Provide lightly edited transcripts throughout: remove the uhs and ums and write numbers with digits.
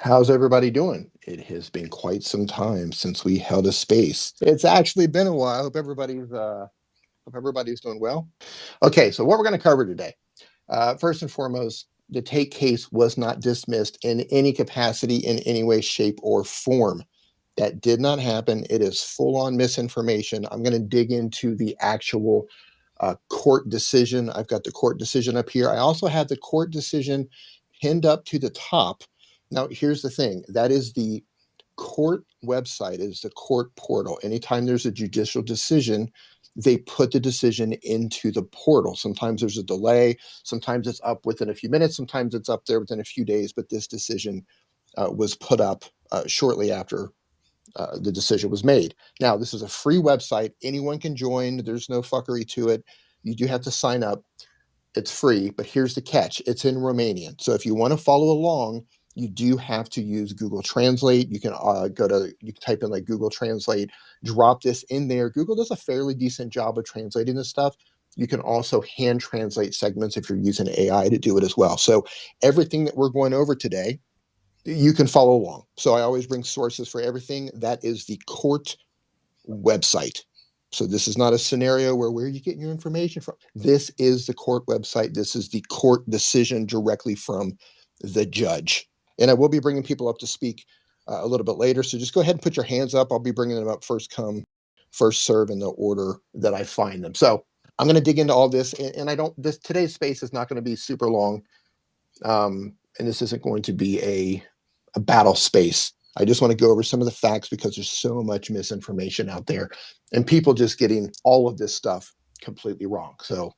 How's everybody doing? It has been quite some time since we held a space. It's actually been a while. Hope everybody's doing well. Okay, so what we're going to cover today. First and foremost, the Tate case was not dismissed in any capacity, in any way, shape, or form. That did not happen. It is full-on misinformation. I'm going to dig into the actual court decision. I've got the court decision up here. I also have the court decision pinned up to the top. Now, here's the thing. That is the court website, is the court portal. Anytime there's a judicial decision, they put the decision into the portal. Sometimes there's a delay. Sometimes it's up within a few minutes. Sometimes it's up there within a few days. But this decision was put up shortly after the decision was made. Now, this is a free website. Anyone can join. There's no fuckery to it. You do have to sign up. It's free, but here's the catch. It's in Romanian. So if you want to follow along, you do have to use Google Translate. You can you can type in like Google Translate, drop this in there. Google does a fairly decent job of translating this stuff. You can also hand translate segments if you're using AI to do it as well. So everything that we're going over today, you can follow along. So I always bring sources for everything. That is the court website. So this is not a scenario where are you getting your information from? This is the court website. This is the court decision directly from the judge. And I will be bringing people up to speak a little bit later. So just go ahead and put your hands up. I'll be bringing them up first come, first serve in the order that I find them. So I'm going to dig into all this. And I don't, today's space is not going to be super long. And this isn't going to be a battle space. I just want to go over some of the facts because there's so much misinformation out there and people just getting all of this stuff completely wrong. So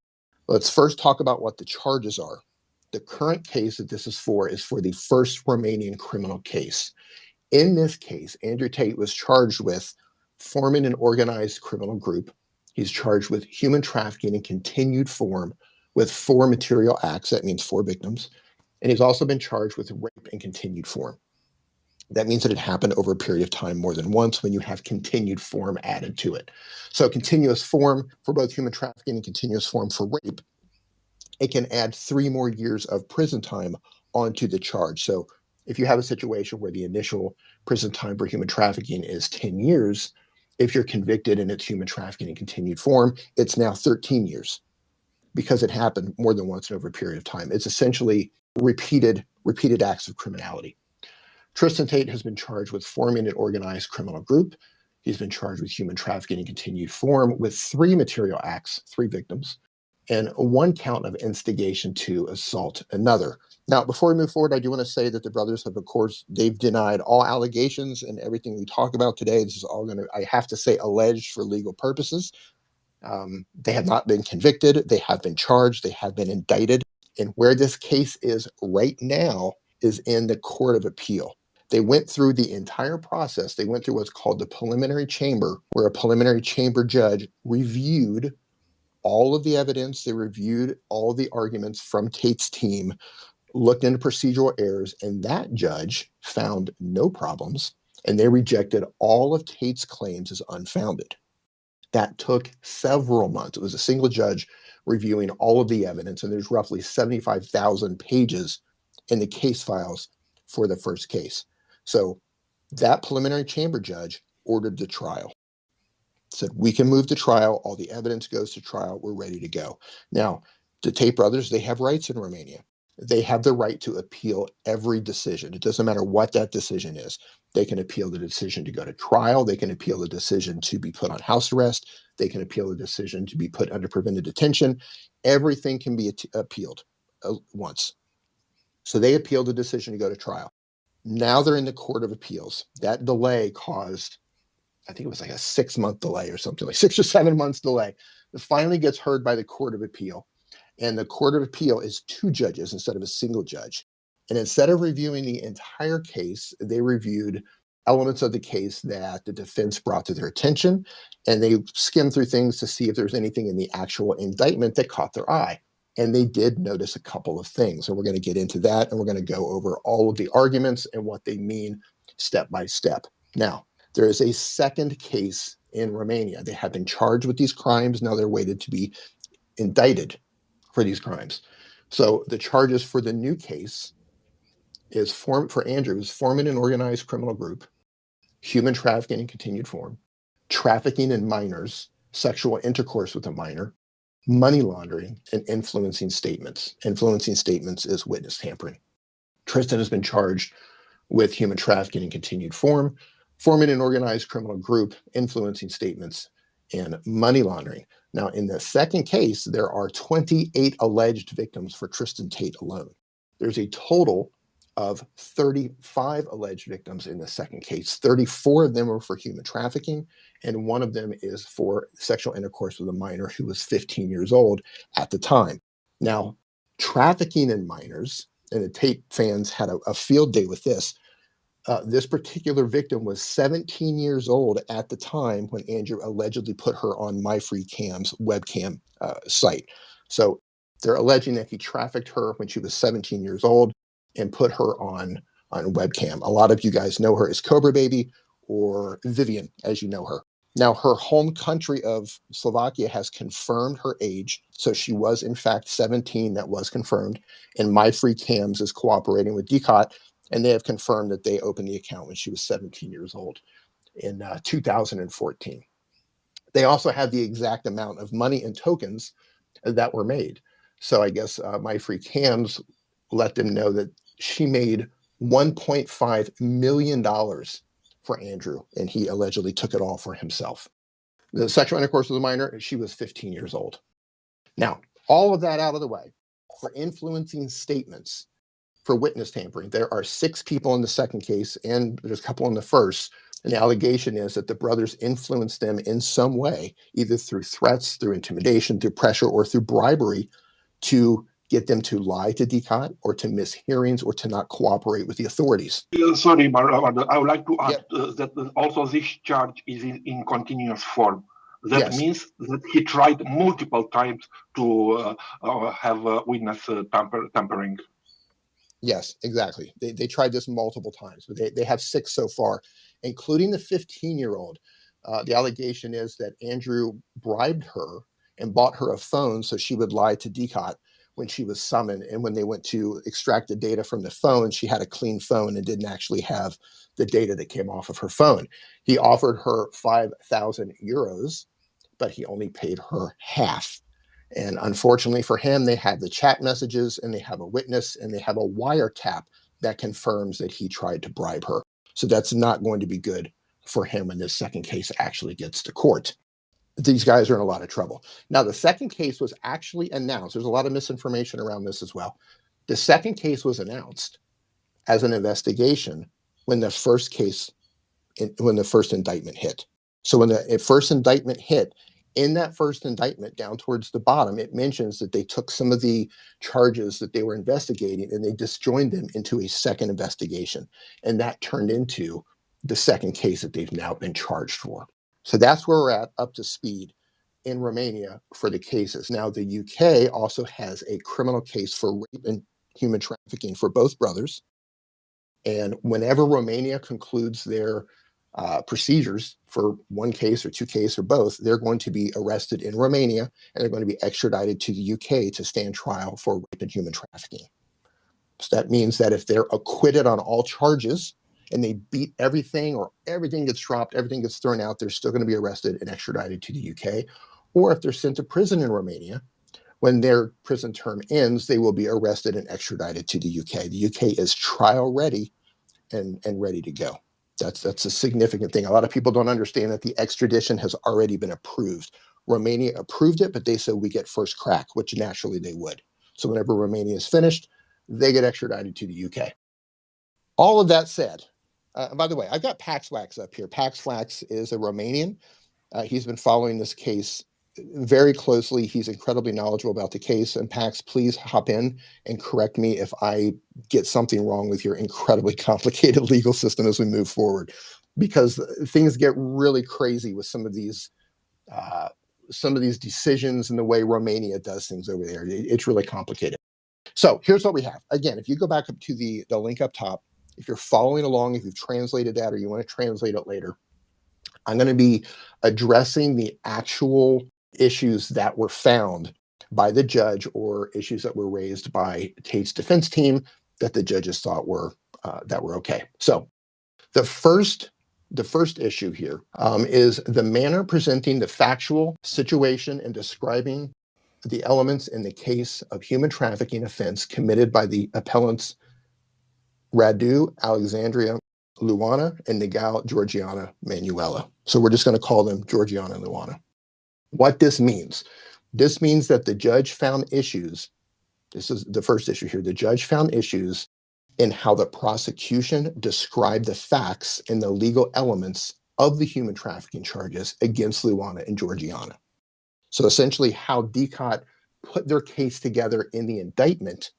let's first talk about what the charges are. The current case that this is for the first Romanian criminal case. In this case, Andrew Tate was charged with forming an organized criminal group. He's charged with human trafficking in continued form with 4 material acts. That means 4 victims. And he's also been charged with rape in continued form. That means that it happened over a period of time more than once when you have continued form added to it. So continuous form for both human trafficking and continuous form for rape, it can add 3 more years of prison time onto the charge. So if you have a situation where the initial prison time for human trafficking is 10 years, if you're convicted and it's human trafficking in continued form, it's now 13 years because it happened more than once over a period of time. It's essentially repeated acts of criminality. Tristan Tate has been charged with forming an organized criminal group. He's been charged with human trafficking in continued form with 3 material acts, 3 victims, and 1 count of instigation to assault another. Now, before we move forward, I do want to say that the brothers have, of course, they've denied all allegations and everything we talk about today. This is all going to, I have to say, alleged for legal purposes. They have not been convicted. They have been charged. They have been indicted. And where this case is right now is in the Court of Appeal. They went through the entire process. They went through what's called the preliminary chamber, where a preliminary chamber judge reviewed all of the evidence. They reviewed all the arguments from Tate's team, looked into procedural errors, and that judge found no problems, and they rejected all of Tate's claims as unfounded. That took several months. It was a single judge reviewing all of the evidence, and there's roughly 75,000 pages in the case files for the first case. So that preliminary chamber judge ordered the trial, said, we can move to trial. All the evidence goes to trial. We're ready to go. Now, the Tate brothers, they have rights in Romania. They have the right to appeal every decision. It doesn't matter what that decision is. They can appeal the decision to go to trial. They can appeal the decision to be put on house arrest. They can appeal the decision to be put under preventive detention. Everything can be appealed once. So they appealed the decision to go to trial. Now they're in the Court of Appeals. That delay caused, I think it was like a 6-month delay or something, like 6 or 7 months delay. It finally gets heard by the Court of Appeal. And the Court of Appeal is 2 judges instead of a single judge. And instead of reviewing the entire case, they reviewed elements of the case that the defense brought to their attention. And they skimmed through things to see if there's anything in the actual indictment that caught their eye. And they did notice a couple of things. And we're going to get into that. And we're going to go over all of the arguments and what they mean step by step. Now, there is a second case in Romania. They have been charged with these crimes. Now they're waited to be indicted for these crimes. So the charges for the new case is form for Andrew is forming an organized criminal group, human trafficking in continued form, trafficking in minors, sexual intercourse with a minor, money laundering, and influencing statements. Influencing statements is witness tampering. Tristan has been charged with human trafficking in continued form, forming an organized criminal group, influencing statements, and money laundering. Now, in the second case, there are 28 alleged victims for Tristan Tate alone. There's a total of 35 alleged victims in the second case. 34 of them are for human trafficking, and one of them is for sexual intercourse with a minor who was 15 years old at the time. Now, trafficking in minors, and the Tate fans had a field day with this. This particular victim was 17 years old at the time when Andrew allegedly put her on MyFreeCam's webcam site. So they're alleging that he trafficked her when she was 17 years old and put her on webcam. A lot of you guys know her as Cobra Baby or Vivian, as you know her. Now, her home country of Slovakia has confirmed her age. So she was, in fact, 17. That was confirmed. And MyFreeCams is cooperating with DCOT, and they have confirmed that they opened the account when she was 17 years old in 2014. They also have the exact amount of money and tokens that were made. So I guess MyFreeCams let them know that she made $1.5 million for Andrew, and he allegedly took it all for himself. The sexual intercourse with a minor, she was 15 years old. Now, all of that out of the way, for influencing statements, for witness tampering, there are 6 people in the second case, and there's a couple in the first. And the allegation is that the brothers influenced them in some way, either through threats, through intimidation, through pressure, or through bribery, to get them to lie to DCOT or to miss hearings or to not cooperate with the authorities. Sorry, I would like to add Yep. that also this charge is in continuous form. That Yes. means that he tried multiple times to have witness tampering. Yes, exactly. They tried this multiple times, but they have 6 so far, including the 15-year-old. The allegation is that Andrew bribed her and bought her a phone so she would lie to DCOT when she was summoned. And when they went to extract the data from the phone, she had a clean phone and didn't actually have the data that came off of her phone. He offered her 5,000 euros, but he only paid her half. And unfortunately for him, they have the chat messages and they have a witness and they have a wiretap that confirms that he tried to bribe her. So that's not going to be good for him when this second case actually gets to court. These guys are in a lot of trouble. Now, the second case was actually announced. There's a lot of misinformation around this as well. The second case was announced as an investigation when the first indictment hit. So when the first indictment hit, in that first indictment down towards the bottom, it mentions that they took some of the charges that they were investigating and they disjoined them into a second investigation. And that turned into the second case that they've now been charged for. So that's where we're at, up to speed in Romania for the cases. Now, the UK also has a criminal case for rape and human trafficking for both brothers. And whenever Romania concludes their procedures for one case or 2 cases or both, they're going to be arrested in Romania and they're going to be extradited to the UK to stand trial for rape and human trafficking. So that means that if they're acquitted on all charges and they beat everything or everything gets dropped, everything gets thrown out, they're still going to be arrested and extradited to the UK. Or if they're sent to prison in Romania, when their prison term ends, they will be arrested and extradited to the UK. The UK is trial ready and ready to go. That's a significant thing. A lot of people don't understand that the extradition has already been approved. Romania approved it, but they said we get first crack, which naturally they would. So whenever Romania is finished, they get extradited to the UK. All of that said, by the way, I've got Pax Wax up here. Pax Wax is a Romanian. He's been following this case very closely. He's incredibly knowledgeable about the case. And Pax, please hop in and correct me if I get something wrong with your incredibly complicated legal system as we move forward, because things get really crazy with some of these decisions and the way Romania does things over there. It's really complicated. So here's what we have. Again, if you go back up to the link up top, if you're following along, if you've translated that or you want to translate it later, I'm going to be addressing the actual issues that were found by the judge or issues that were raised by Tate's defense team that the judges thought were that were okay. So the first issue here is the manner presenting the factual situation and describing the elements in the case of human trafficking offense committed by the appellants Radu Alexandria Luana and Nigel Georgiana Manuela. So we're just going to call them Georgiana and Luana. What this means that the judge found issues. This is the first issue here. The judge found issues in how the prosecution described the facts and the legal elements of the human trafficking charges against Luana and Georgiana. So essentially how DCOT put their case together in the indictment,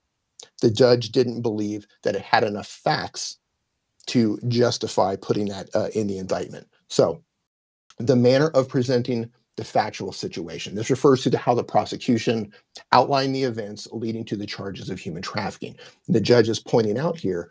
the judge didn't believe that it had enough facts to justify putting that in the indictment. So the manner of presenting the factual situation. This refers to how the prosecution outlined the events leading to the charges of human trafficking. The judge is pointing out here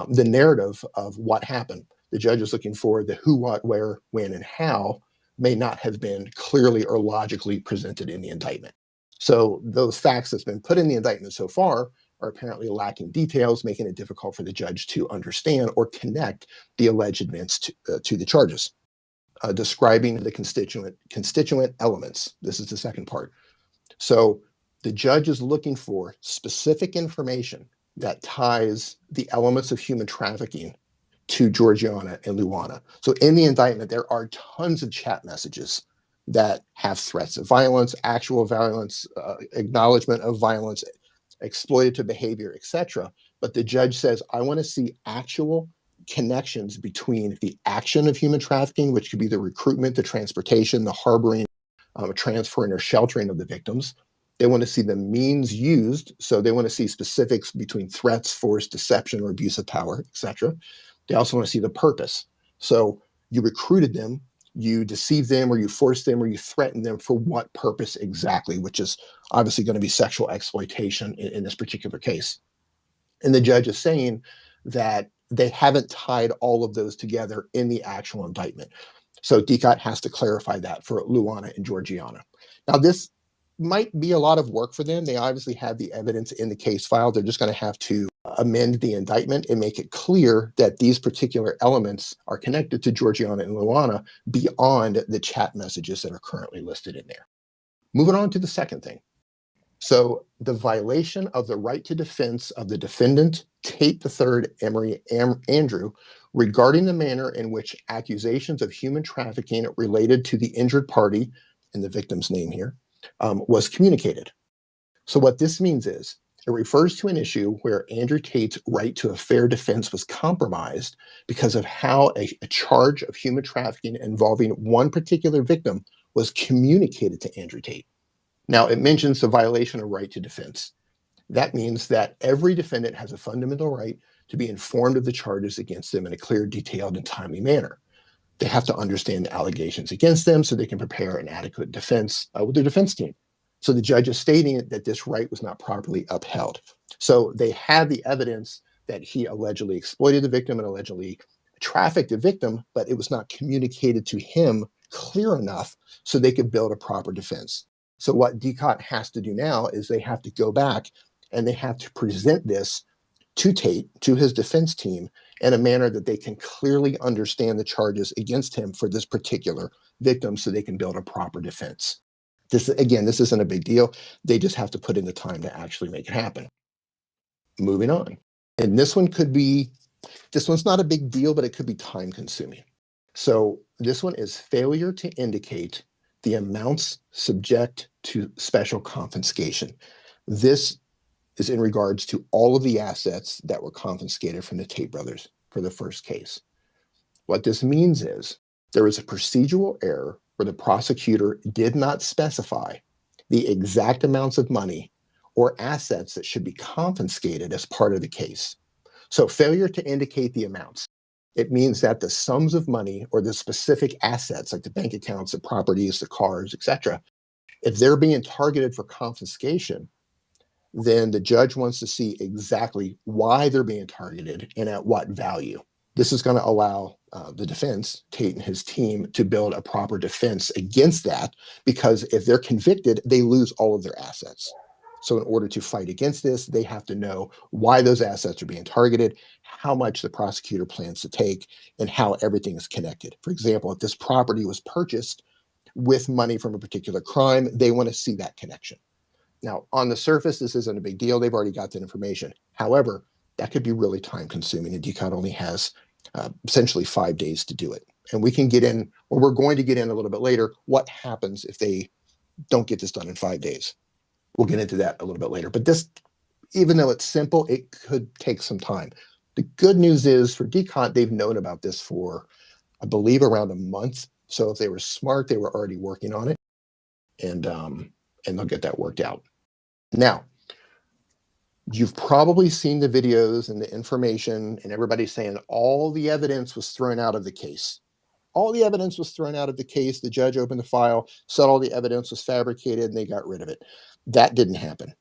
the narrative of what happened. The judge is looking for the who, what, where, when, and how may not have been clearly or logically presented in the indictment. So those facts that's been put in the indictment so far are apparently lacking details, making it difficult for the judge to understand or connect the alleged events to the charges. Describing the constituent elements. This is the second part. So the judge is looking for specific information that ties the elements of human trafficking to Georgiana and Luana. So in the indictment, there are tons of chat messages that have threats of violence, actual violence, acknowledgement of violence, exploitative behavior, etc. But the judge says, I want to see actual connections between the action of human trafficking, which could be the recruitment, the transportation, the harboring, transferring, or sheltering of the victims. They want to see the means used. So they want to see specifics between threats, force, deception, or abuse of power, etc. They also want to see the purpose. So you recruited them, you deceived them, or you forced them, or you threatened them for what purpose exactly, which is obviously going to be sexual exploitation in this particular case. And the judge is saying that they haven't tied all of those together in the actual indictment. So DCOT has to clarify that for Luana and Georgiana. Now, this might be a lot of work for them. They obviously have the evidence in the case file. They're just going to have to amend the indictment and make it clear that these particular elements are connected to Georgiana and Luana beyond the chat messages that are currently listed in there. Moving on to the second thing. So the violation of the right to defense of the defendant, Tate III Emery Andrew, regarding the manner in which accusations of human trafficking related to the injured party, and the victim's name here, was communicated. So what this means is it refers to an issue where Andrew Tate's right to a fair defense was compromised because of how a charge of human trafficking involving one particular victim was communicated to Andrew Tate. Now, it mentions the violation of right to defense. That means that every defendant has a fundamental right to be informed of the charges against them in a clear, detailed, and timely manner. They have to understand the allegations against them so they can prepare an adequate defense with their defense team. So the judge is stating that this right was not properly upheld. So they had the evidence that he allegedly exploited the victim and allegedly trafficked the victim, but it was not communicated to him clear enough so they could build a proper defense. So what DCOT has to do now is they have to go back and they have to present this to Tate, to his defense team, in a manner that they can clearly understand the charges against him for this particular victim so they can build a proper defense. This isn't a big deal. They just have to put in the time to actually make it happen. Moving on. And this one's not a big deal, but it could be time consuming. So this one is failure to indicate the amounts subject to special confiscation. This is in regards to all of the assets that were confiscated from the Tate brothers for the first case. What this means is there is a procedural error where the prosecutor did not specify the exact amounts of money or assets that should be confiscated as part of the case. So failure to indicate the amounts. It means that the sums of money or the specific assets, like the bank accounts, the properties, the cars, etc., if they're being targeted for confiscation, then the judge wants to see exactly why they're being targeted and at what value. This is going to allow the defense, Tate and his team, to build a proper defense against that, because if they're convicted, they lose all of their assets. So in order to fight against this, they have to know why those assets are being targeted, how much the prosecutor plans to take, and how everything is connected. For example, if this property was purchased with money from a particular crime, they want to see that connection. Now, on the surface, this isn't a big deal. They've already got that information. However, that could be really time consuming, and DCOT only has essentially 5 days to do it. And we can get in, or we're going to get in a little bit later, what happens if they don't get this done in 5 days. We'll get into that a little bit later. But this, even though it's simple, it could take some time. The good news is for DCOT, they've known about this for, I believe, around a month. So if they were smart, they were already working on it, and they'll get that worked out. Now, you've probably seen the videos and the information, and everybody's saying all the evidence was thrown out of the case. All the evidence was thrown out of the case. The judge opened the file, said all the evidence was fabricated, and they got rid of it. That didn't happen.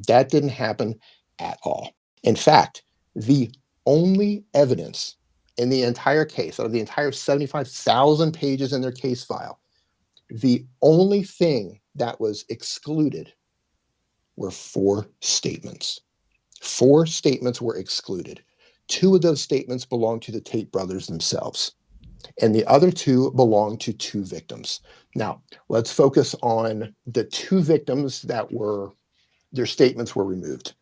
That didn't happen at all. In fact, the only evidence in the entire case, out of the entire 75,000 pages in their case file, the only thing that was excluded were 4 statements. 4 statements were excluded. 2 of those statements belonged to the Tate brothers themselves, and the other 2 belonged to 2 victims. Now, let's focus on the 2 victims that their statements were removed.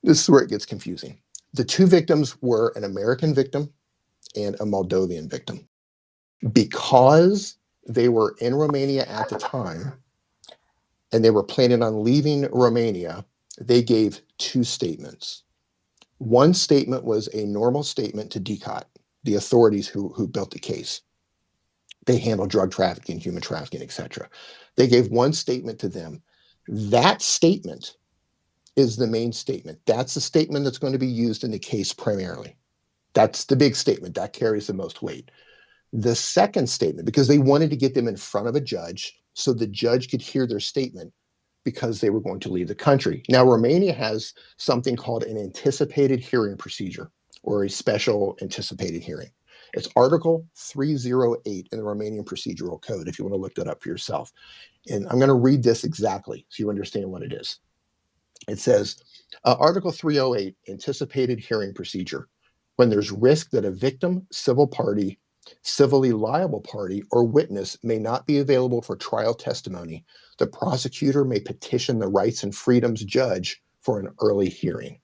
This is where it gets confusing. The 2 victims were an American victim and a Moldovan victim. Because they were in Romania at the time and they were planning on leaving Romania, they gave 2 statements. One statement was a normal statement to DCOT, the authorities who built the case. They handle drug trafficking, human trafficking, etc. They gave one statement to them. That statement is the main statement. That's the statement that's going to be used in the case primarily. That's the big statement. That carries the most weight. The second statement, because they wanted to get them in front of a judge so the judge could hear their statement because they were going to leave the country. Now, Romania has something called an anticipated hearing procedure, or a special anticipated hearing. It's Article 308 in the Romanian Procedural Code, if you want to look that up for yourself. And I'm going to read this exactly so you understand what it is. It says, Article 308, anticipated hearing procedure. When there's risk that a victim, civil party, civilly liable party, or witness may not be available for trial testimony, the prosecutor may petition the Rights and Freedoms judge for an early hearing.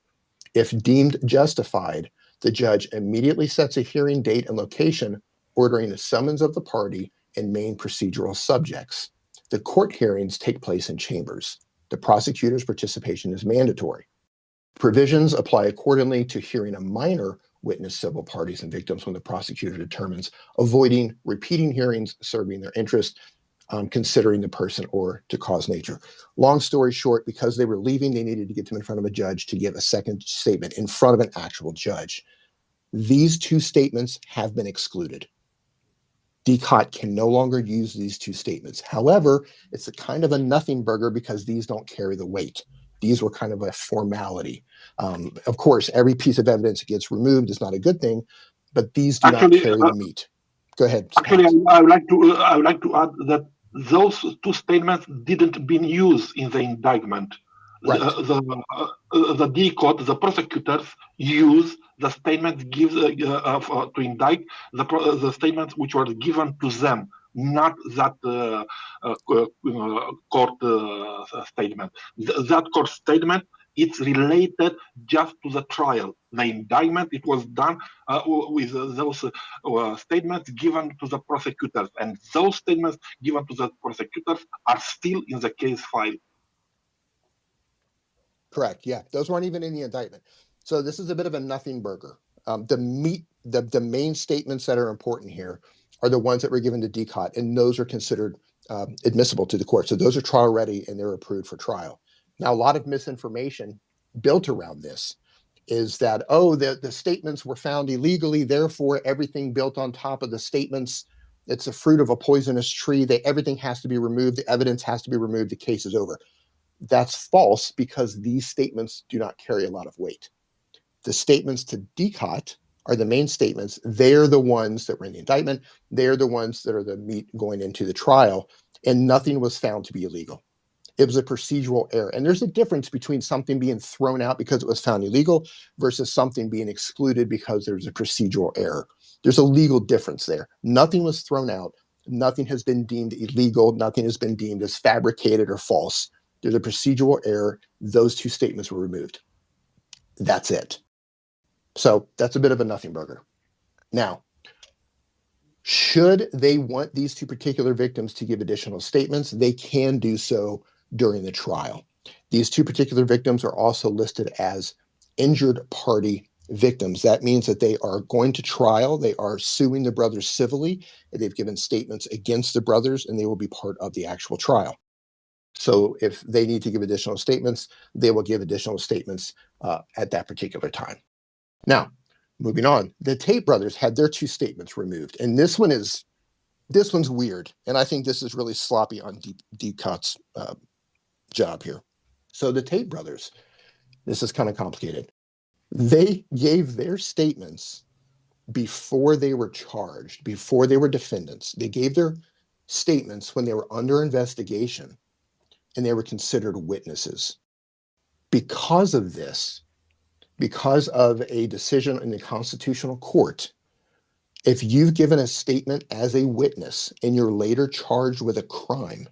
If deemed justified, the judge immediately sets a hearing date and location, ordering a summons of the party and main procedural subjects. The court hearings take place in chambers. The prosecutor's participation is mandatory. Provisions apply accordingly to hearing a minor witness, civil parties, and victims when the prosecutor determines avoiding repeating hearings serving their interest, considering the person or to cause nature. Long story short, because they were leaving, they needed to get them in front of a judge to give a second statement in front of an actual judge. These 2 statements have been excluded. DCOT can no longer use these 2 statements. However, it's a kind of a nothing burger because these don't carry the weight. These were kind of a formality. Of course, every piece of evidence that gets removed is not a good thing, but these do not Actually, carry the meat. Go ahead, Actually, Pat. I would like to add that those 2 statements didn't been used in the indictment. Right. The D code, the prosecutors use the statements to indict the statements which were given to them, not that court statement. That court statement, it's related just to the trial. The indictment, it was done with those statements given to the prosecutors, and those statements given to the prosecutors are still in the case file. Correct. Yeah, those weren't even in the indictment. So this is a bit of a nothing burger. The meat, the main statements that are important here are the ones that were given to DCOT, and those are considered admissible to the court. So those are trial ready and they're approved for trial. Now, a lot of misinformation built around this is that, oh, the statements were found illegally, therefore everything built on top of the statements, it's a fruit of a poisonous tree, that everything has to be removed, the evidence has to be removed, the case is over. That's false because these statements do not carry a lot of weight. The statements to DCOT are the main statements. They're the ones that were in the indictment. They're the ones that are the meat going into the trial, and nothing was found to be illegal. It was a procedural error. And there's a difference between something being thrown out because it was found illegal versus something being excluded because there's a procedural error. There's a legal difference there. Nothing was thrown out. Nothing has been deemed illegal. Nothing has been deemed as fabricated or false. There's a procedural error. Those two statements were removed. That's it. So that's a bit of a nothing burger. Now, should they want these two particular victims to give additional statements, they can do so during the trial. These two particular victims are also listed as injured party victims. That means that they are going to trial, they are suing the brothers civilly, they've given statements against the brothers, and they will be part of the actual trial. So if they need to give additional statements, they will give additional statements at that particular time. Now, moving on, the Tate brothers had their two statements removed, and this one's weird, and I think this is really sloppy on Deepcott's job here. So the Tate brothers, this is kind of complicated. They gave their statements before they were charged, before they were defendants. They gave their statements when they were under investigation, and they were considered witnesses. Because of this, because of a decision in the Constitutional Court, if you've given a statement as a witness and you're later charged with a crime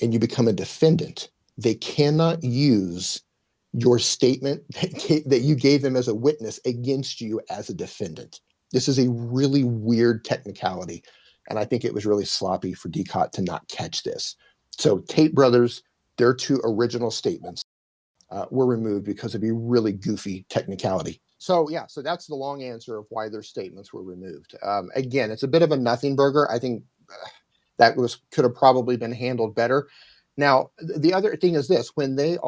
and you become a defendant, they cannot use your statement that you gave them as a witness against you as a defendant. This is a really weird technicality, and I think it was really sloppy for DECOT to not catch this. So Tate brothers, their two original statements were removed because of a really goofy technicality. So yeah, so that's the long answer of why their statements were removed. Again, it's a bit of a nothing burger. I think that could have probably been handled better. Now, the other thing is this: when they're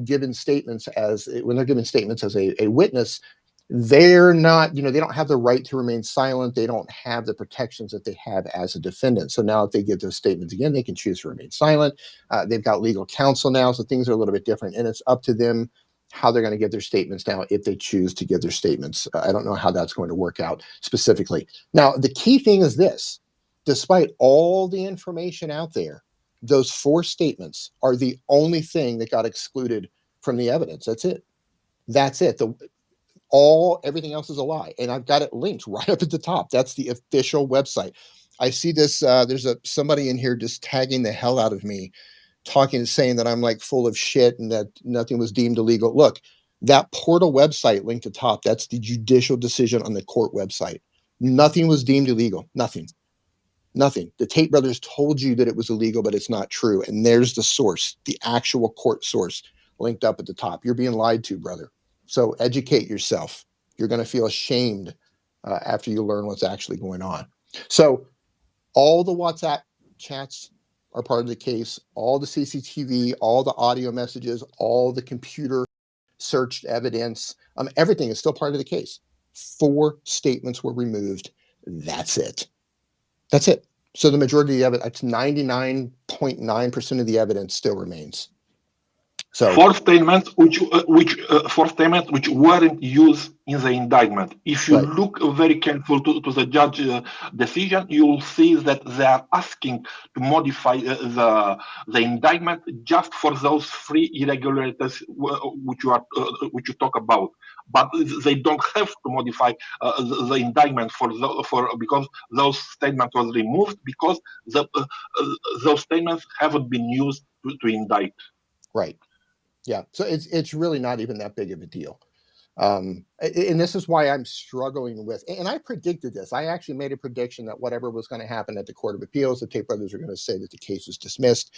given statements as a witness, they're not, they don't have the right to remain silent. They don't have the protections that they have as a defendant. So now if they give those statements again, they can choose to remain silent. They've got legal counsel now, so things are a little bit different, and it's up to them how they're going to give their statements now if they choose to give their statements. I don't know how that's going to work out specifically. Now, the key thing is this: despite all the information out there, those four statements are the only thing that got excluded from the evidence. That's it. That's it. Everything else is a lie, and I've got it linked right up at the top. That's the official website. I see this. There's somebody in here just tagging the hell out of me, saying that I'm like full of shit and that nothing was deemed illegal. Look, that portal website linked at the top. That's the judicial decision on the court website. Nothing was deemed illegal. Nothing. Nothing. The Tate brothers told you that it was illegal, but it's not true. And there's the source, the actual court source, linked up at the top. You're being lied to, brother. So educate yourself. You're going to feel ashamed after you learn what's actually going on. So all the WhatsApp chats are part of the case. All the CCTV, all the audio messages, all the computer searched evidence, everything is still part of the case. 4 statements were removed. That's it. That's it. So the majority of the evidence, 99.9% of the evidence still remains. So four statements which weren't used in the indictment. If you right, look very careful to the judge decision, you will see that they are asking to modify the indictment just for those 3 irregularities which you talk about. But they don't have to modify the indictment because those statements was removed because those statements haven't been used to indict. right, yeah. So it's really not even that big of a deal. And this is why I'm struggling with, and I predicted this. I actually made a prediction that whatever was going to happen at the Court of Appeals, the Tate brothers were going to say that the case was dismissed,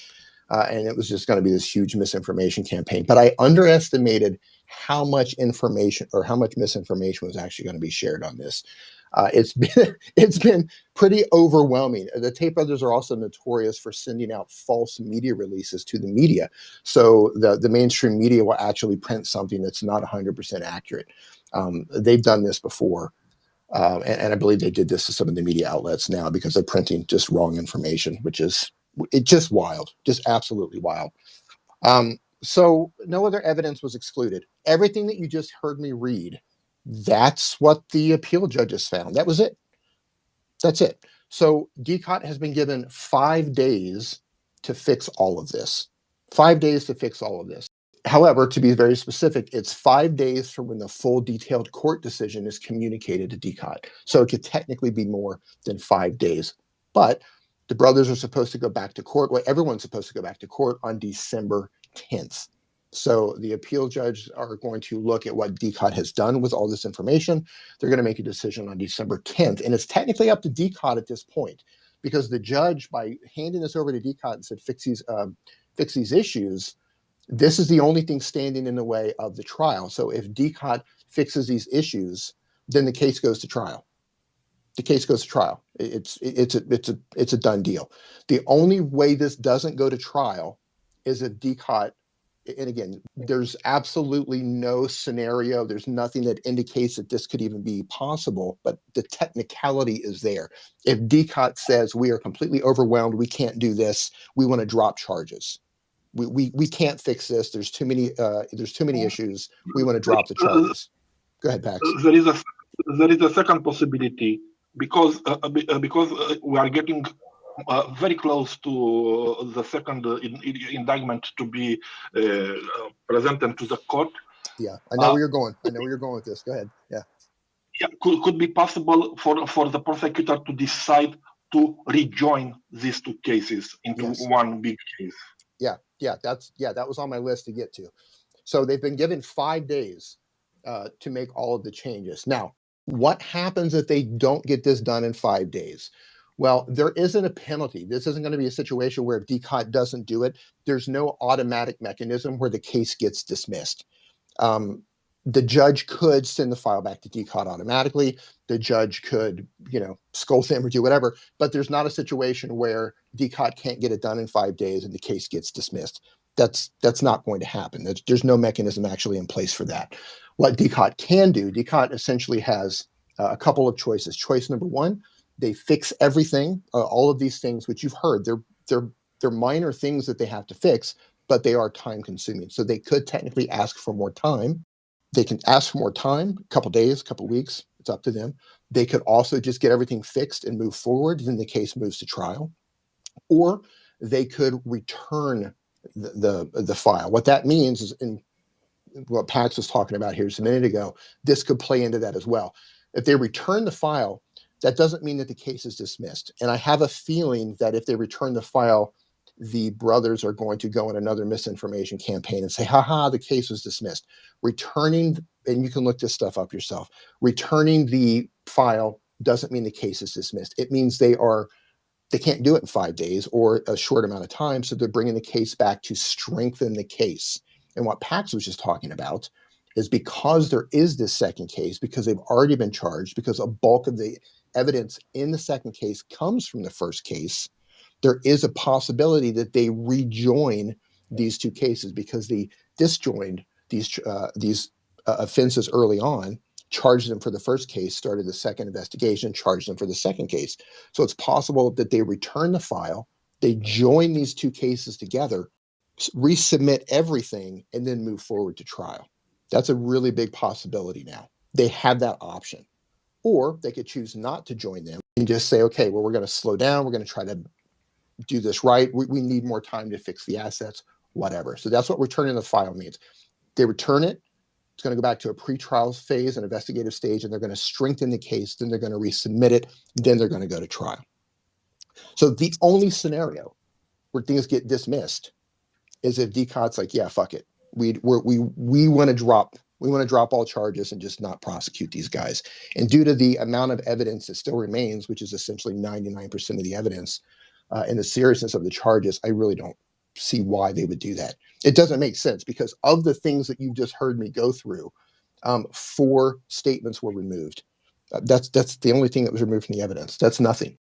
and it was just going to be this huge misinformation campaign. But I underestimated how much information or how much misinformation was actually going to be shared on this. It's been pretty overwhelming. The Tate brothers are also notorious for sending out false media releases to the media, so the mainstream media will actually print something that's not 100% accurate. They've done this before, and I believe they did this to some of the media outlets now because they're printing just wrong information, which is just wild, just absolutely wild. So no other evidence was excluded. Everything that you just heard me read, that's what the appeal judges found. That was it. That's it. So DCOT has been given 5 days to fix all of this. 5 days to fix all of this. However, to be very specific, it's 5 days from when the full detailed court decision is communicated to DCOT. So it could technically be more than 5 days. But the brothers are supposed to go back to court. Well, everyone's supposed to go back to court on December 10th. So the appeal judges are going to look at what DCOT has done with all this information. They're going to make a decision on December 10th. And it's technically up to DCOT at this point, because the judge, by handing this over to DCOT and said, fix these issues, this is the only thing standing in the way of the trial. So if DCOT fixes these issues, then the case goes to trial. The case goes to trial. It's a done deal. The only way this doesn't go to trial is if DCOT, and again, there's absolutely no scenario, there's nothing that indicates that this could even be possible, but the technicality is there. If DCOT says we are completely overwhelmed, we can't do this, we want to drop charges, we can't fix this, there's too many issues, we want to drop the charges. Go ahead, Pax. There is a second possibility, because we are getting very close to the second indictment to be presented to the court. Yeah, I know where you're going. With this. Go ahead. Yeah. Yeah, could be possible for the prosecutor to decide to rejoin these two cases into one big case. Yeah, that was on my list to get to. So they've been given 5 days to make all of the changes. Now, what happens if they don't get this done in 5 days? Well, there isn't a penalty. This isn't going to be a situation where if DCOT doesn't do it, there's no automatic mechanism where the case gets dismissed. The judge could send the file back to DCOT automatically. The judge could, scold them or do whatever, but there's not a situation where DCOT can't get it done in 5 days and the case gets dismissed. That's not going to happen. There's no mechanism actually in place for that. What DCOT can do, DCOT essentially has a couple of choices. Choice number one, they fix everything, all of these things which you've heard. They're minor things that they have to fix, but they are time consuming. So they could technically ask for more time. They can ask for more time, a couple days, a couple weeks. It's up to them. They could also just get everything fixed and move forward. Then the case moves to trial. Or they could return the file. What that means is, in what Pax was talking about here just a minute ago, this could play into that as well. If they return the file, that doesn't mean that the case is dismissed. And I have a feeling that if they return the file, the brothers are going to go in another misinformation campaign and say, haha, the case was dismissed. Returning, and you can look this stuff up yourself, returning the file doesn't mean the case is dismissed. It means they can't do it in 5 days or a short amount of time. So they're bringing the case back to strengthen the case. And what Pax was just talking about is, because there is this second case, because they've already been charged, because a bulk of the evidence in the second case comes from the first case, there is a possibility that they rejoin these two cases, because they disjoined these offenses early on, charged them for the first case, started the second investigation, charged them for the second case. So it's possible that they return the file, they join these two cases together, resubmit everything, and then move forward to trial. That's a really big possibility now. They have that option. Or they could choose not to join them and just say, okay, well, we're going to slow down. We're going to try to do this right. We need more time to fix the assets, whatever. So that's what returning the file means. They return it. It's going to go back to a pre-trial phase, an investigative stage, and they're going to strengthen the case. Then they're going to resubmit it. Then they're going to go to trial. So the only scenario where things get dismissed is if DCOT's like, yeah, fuck it. We want to drop all charges and just not prosecute these guys. And due to the amount of evidence that still remains, which is essentially 99% of the evidence, and the seriousness of the charges, I really don't see why they would do that. It doesn't make sense, because of the things that you just heard me go through, 4 statements were removed. That's the only thing that was removed from the evidence. That's nothing.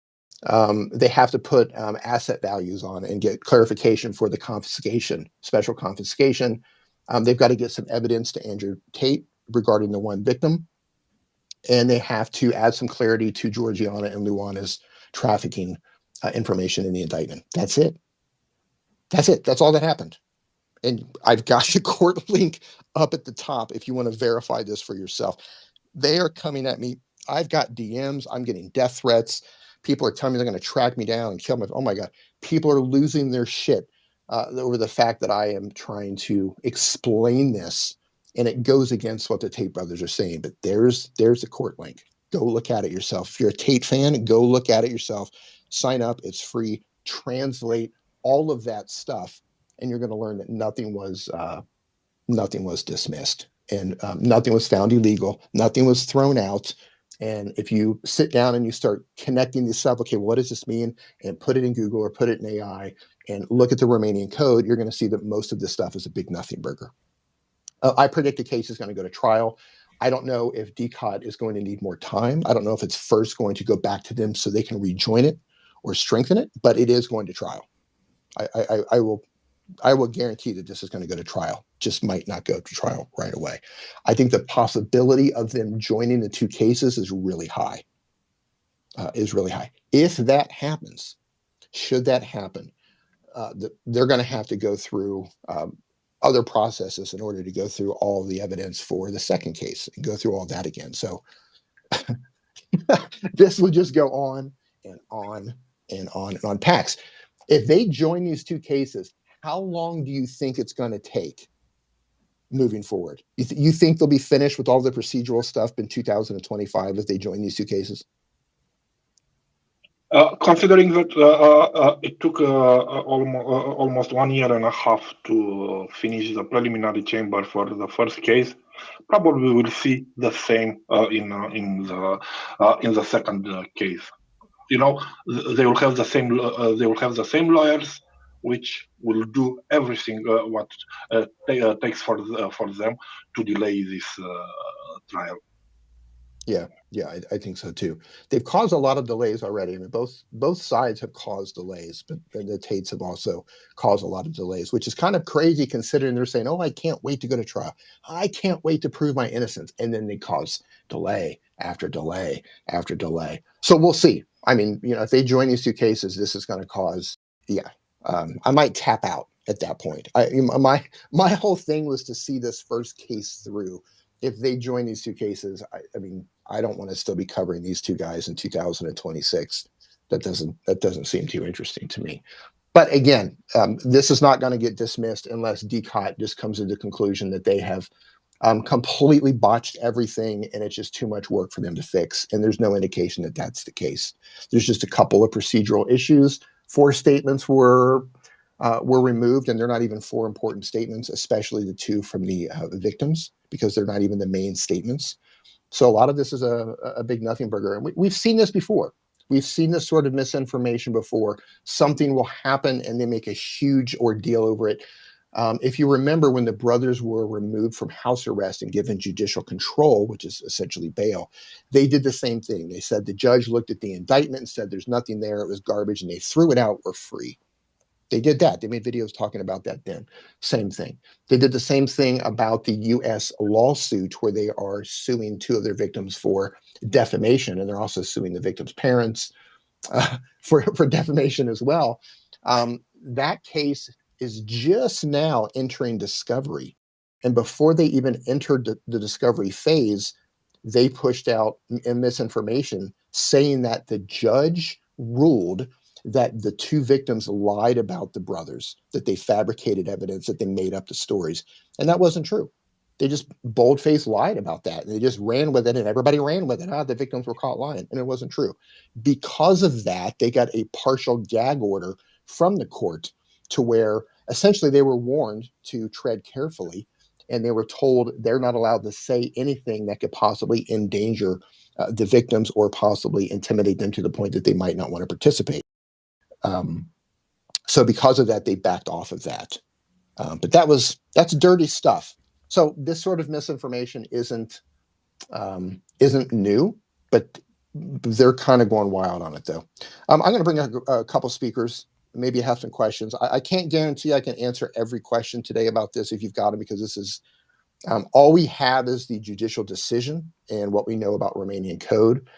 They have to put asset values on and get clarification for the confiscation, special confiscation. They've got to get some evidence to Andrew Tate regarding the one victim. And they have to add some clarity to Georgiana and Luana's trafficking information in the indictment. That's it. That's all that happened. And I've got the court link up at the top if you want to verify this for yourself. They are coming at me. I've got DMs. I'm getting death threats. People are telling me they're going to track me down and kill me. Oh my God. People are losing their shit. over the fact that I am trying to explain this, and it goes against what the Tate brothers are saying. But there's a court link. Go look at it yourself. If you're a Tate fan, go look at it yourself. Sign up. It's free. Translate all of that stuff, and you're going to learn that nothing was dismissed, and nothing was found illegal. Nothing was thrown out. And if you sit down and you start connecting this up, okay, what does this mean? And put it in Google or put it in AI and look at the Romanian code, you're going to see that most of this stuff is a big nothing burger. I predict the case is going to go to trial. I don't know if DCOT is going to need more time. I don't know if it's first going to go back to them so they can rejoin it or strengthen it, but it is going to trial. I will guarantee that this is going to go to trial. Just might not go to trial right away. I think the possibility of them joining the two cases is really high. If that happens, should that happen, they're going to have to go through other processes in order to go through all the evidence for the second case and go through all that again. So this would just go on and on and on and on. Pax, if they join these two cases, how long do you think it's going to take moving forward? You think they'll be finished with all the procedural stuff in 2025 if they join these two cases? Considering that it took almost 1.5 years to finish the preliminary chamber for the first case, probably we will see the same in the second case. You know, they will have the same lawyers, which will do everything what takes for them to delay this trial. Yeah, I think so too. They've caused a lot of delays already. I mean, both sides have caused delays, but the Tates have also caused a lot of delays, which is kind of crazy considering they're saying, "Oh, I can't wait to go to trial. I can't wait to prove my innocence," and then they cause delay after delay after delay. So we'll see. I mean, if they join these two cases, this is going to cause. Yeah, I might tap out at that point. My whole thing was to see this first case through. If they join these two cases, I mean, I don't want to still be covering these two guys in 2026. That doesn't seem too interesting to me. But again, this is not going to get dismissed unless DCOT just comes to the conclusion that they have completely botched everything and it's just too much work for them to fix. And there's no indication that that's the case. There's just a couple of procedural issues. 4 statements were removed, and they're not even 4 important statements, especially the 2 from the victims, because they're not even the main statements. So a lot of this is a big nothing burger. And we've seen this before. We've seen this sort of misinformation before. Something will happen and they make a huge ordeal over it. If you remember when the brothers were removed from house arrest and given judicial control, which is essentially bail, they did the same thing. They said the judge looked at the indictment and said there's nothing there. It was garbage, and they threw it out. We're free. They did that. They made videos talking about that then. Same thing. They did the same thing about the U.S. lawsuit where they are suing 2 of their victims for defamation, and they're also suing the victims' parents for defamation as well. That case is just now entering discovery. And before they even entered the discovery phase, they pushed out misinformation saying that the judge ruled that the 2 victims lied about the brothers, that they fabricated evidence, that they made up the stories. And that wasn't true. They just bold-faced lied about that. And they just ran with it, and everybody ran with it. The victims were caught lying, and it wasn't true. Because of that, they got a partial gag order from the court to where essentially they were warned to tread carefully, and they were told they're not allowed to say anything that could possibly endanger the victims or possibly intimidate them to the point that they might not want to participate. So because of that, they backed off of that. But that's dirty stuff. So this sort of misinformation isn't new, but they're kind of going wild on it, though. I'm going to bring a couple speakers. Maybe have some questions. I can't guarantee I can answer every question today about this if you've got them, because this is all we have is the judicial decision and what we know about Romanian code.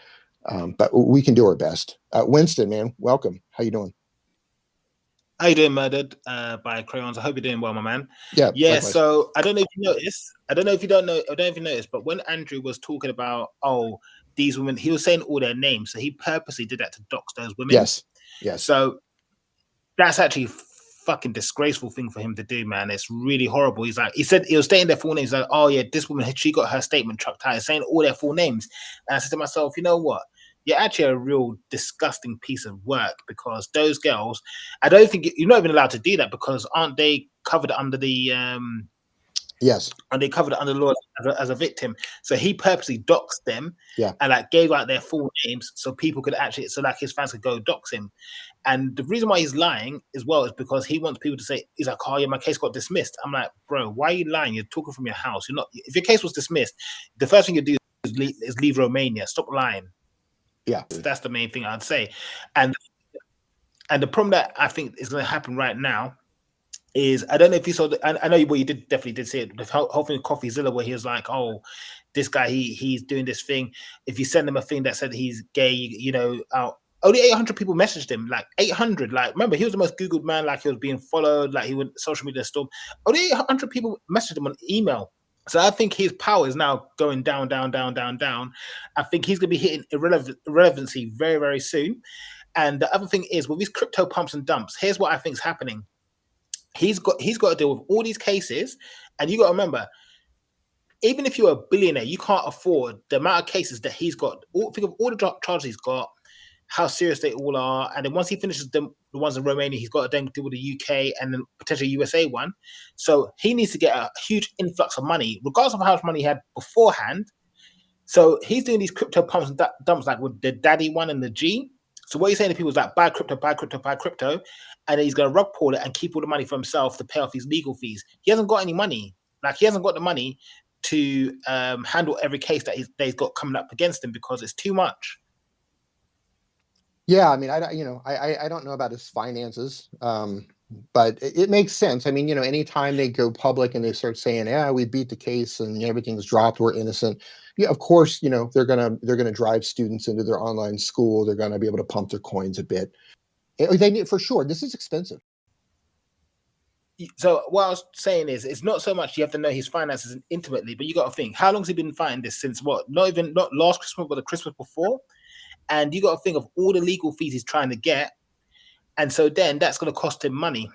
But we can do our best. Winston, man, welcome. How you doing? How you doing, Murdered by Crayons? I hope you're doing well, my man. Yeah. Likewise. So I don't know if you noticed. I don't know if you noticed, but when Andrew was talking about these women, he was saying all their names. So he purposely did that to dox those women. Yes. So that's actually fucking disgraceful thing for him to do, man. It's really horrible. He's like, he said he was stating their full names. Like, oh yeah, this woman, she got her statement trucked out, saying all their full names. And I said to myself, you know what? You're actually a real disgusting piece of work, because those girls, I don't think you're not even allowed to do that, because aren't they covered under the Yes. and they covered it under the law as a victim. So he purposely doxed them, Yeah. and like gave out their full names so people could actually, so like his fans could go dox him. And the reason why he's lying as well is because he wants people to say, he's like, oh yeah, my case got dismissed. I'm like, bro, why are you lying? You're talking from your house. You're not. If your case was dismissed, the first thing you do is leave Romania. Stop lying. Yeah. That's the main thing I'd say. And the problem that I think is going to happen right now is, I don't know if you saw, I know you definitely did see it, the whole thing with CoffeeZilla, where he was like, oh, this guy, he's doing this thing. If you send him a thing that said he's gay, you know, only 800 people messaged him, like 800. Like, remember, he was the most Googled man, like he was being followed, like he went social media storm. Only 800 people messaged him on email. So I think his power is now going down, down, down, down, down. I think he's going to be hitting irrelevancy very, very soon. And the other thing is, with these crypto pumps and dumps, here's what I think is happening. He's got to deal with all these cases, and you got to remember, even if you're a billionaire, you can't afford the amount of cases that he's got. Think of all the charges he's got, how serious they all are, and then once he finishes the ones in Romania, he's got to then deal with the UK and then potentially USA one. So he needs to get a huge influx of money, regardless of how much money he had beforehand. So he's doing these crypto pumps and dumps, like with the Daddy one and the G. So what he's saying to people is like, buy crypto, buy crypto, buy crypto, and then he's going to rug pull it and keep all the money for himself to pay off his legal fees. He hasn't got any money. Like, he hasn't got the money to handle every case that he's got coming up against him, because it's too much. Yeah, I mean, I don't know about his finances, but it makes sense. I mean, anytime they go public and they start saying, "Yeah, we beat the case and everything's dropped, we're innocent," yeah, of course, they're gonna drive students into their online school. They're gonna be able to pump their coins a bit. They need, for sure. This is expensive. So what I was saying is, it's not so much you have to know his finances intimately, but you got to think, how long has he been fighting this since? What? Not last Christmas, but the Christmas before. And you got to think of all the legal fees he's trying to get, and so then that's going to cost him money.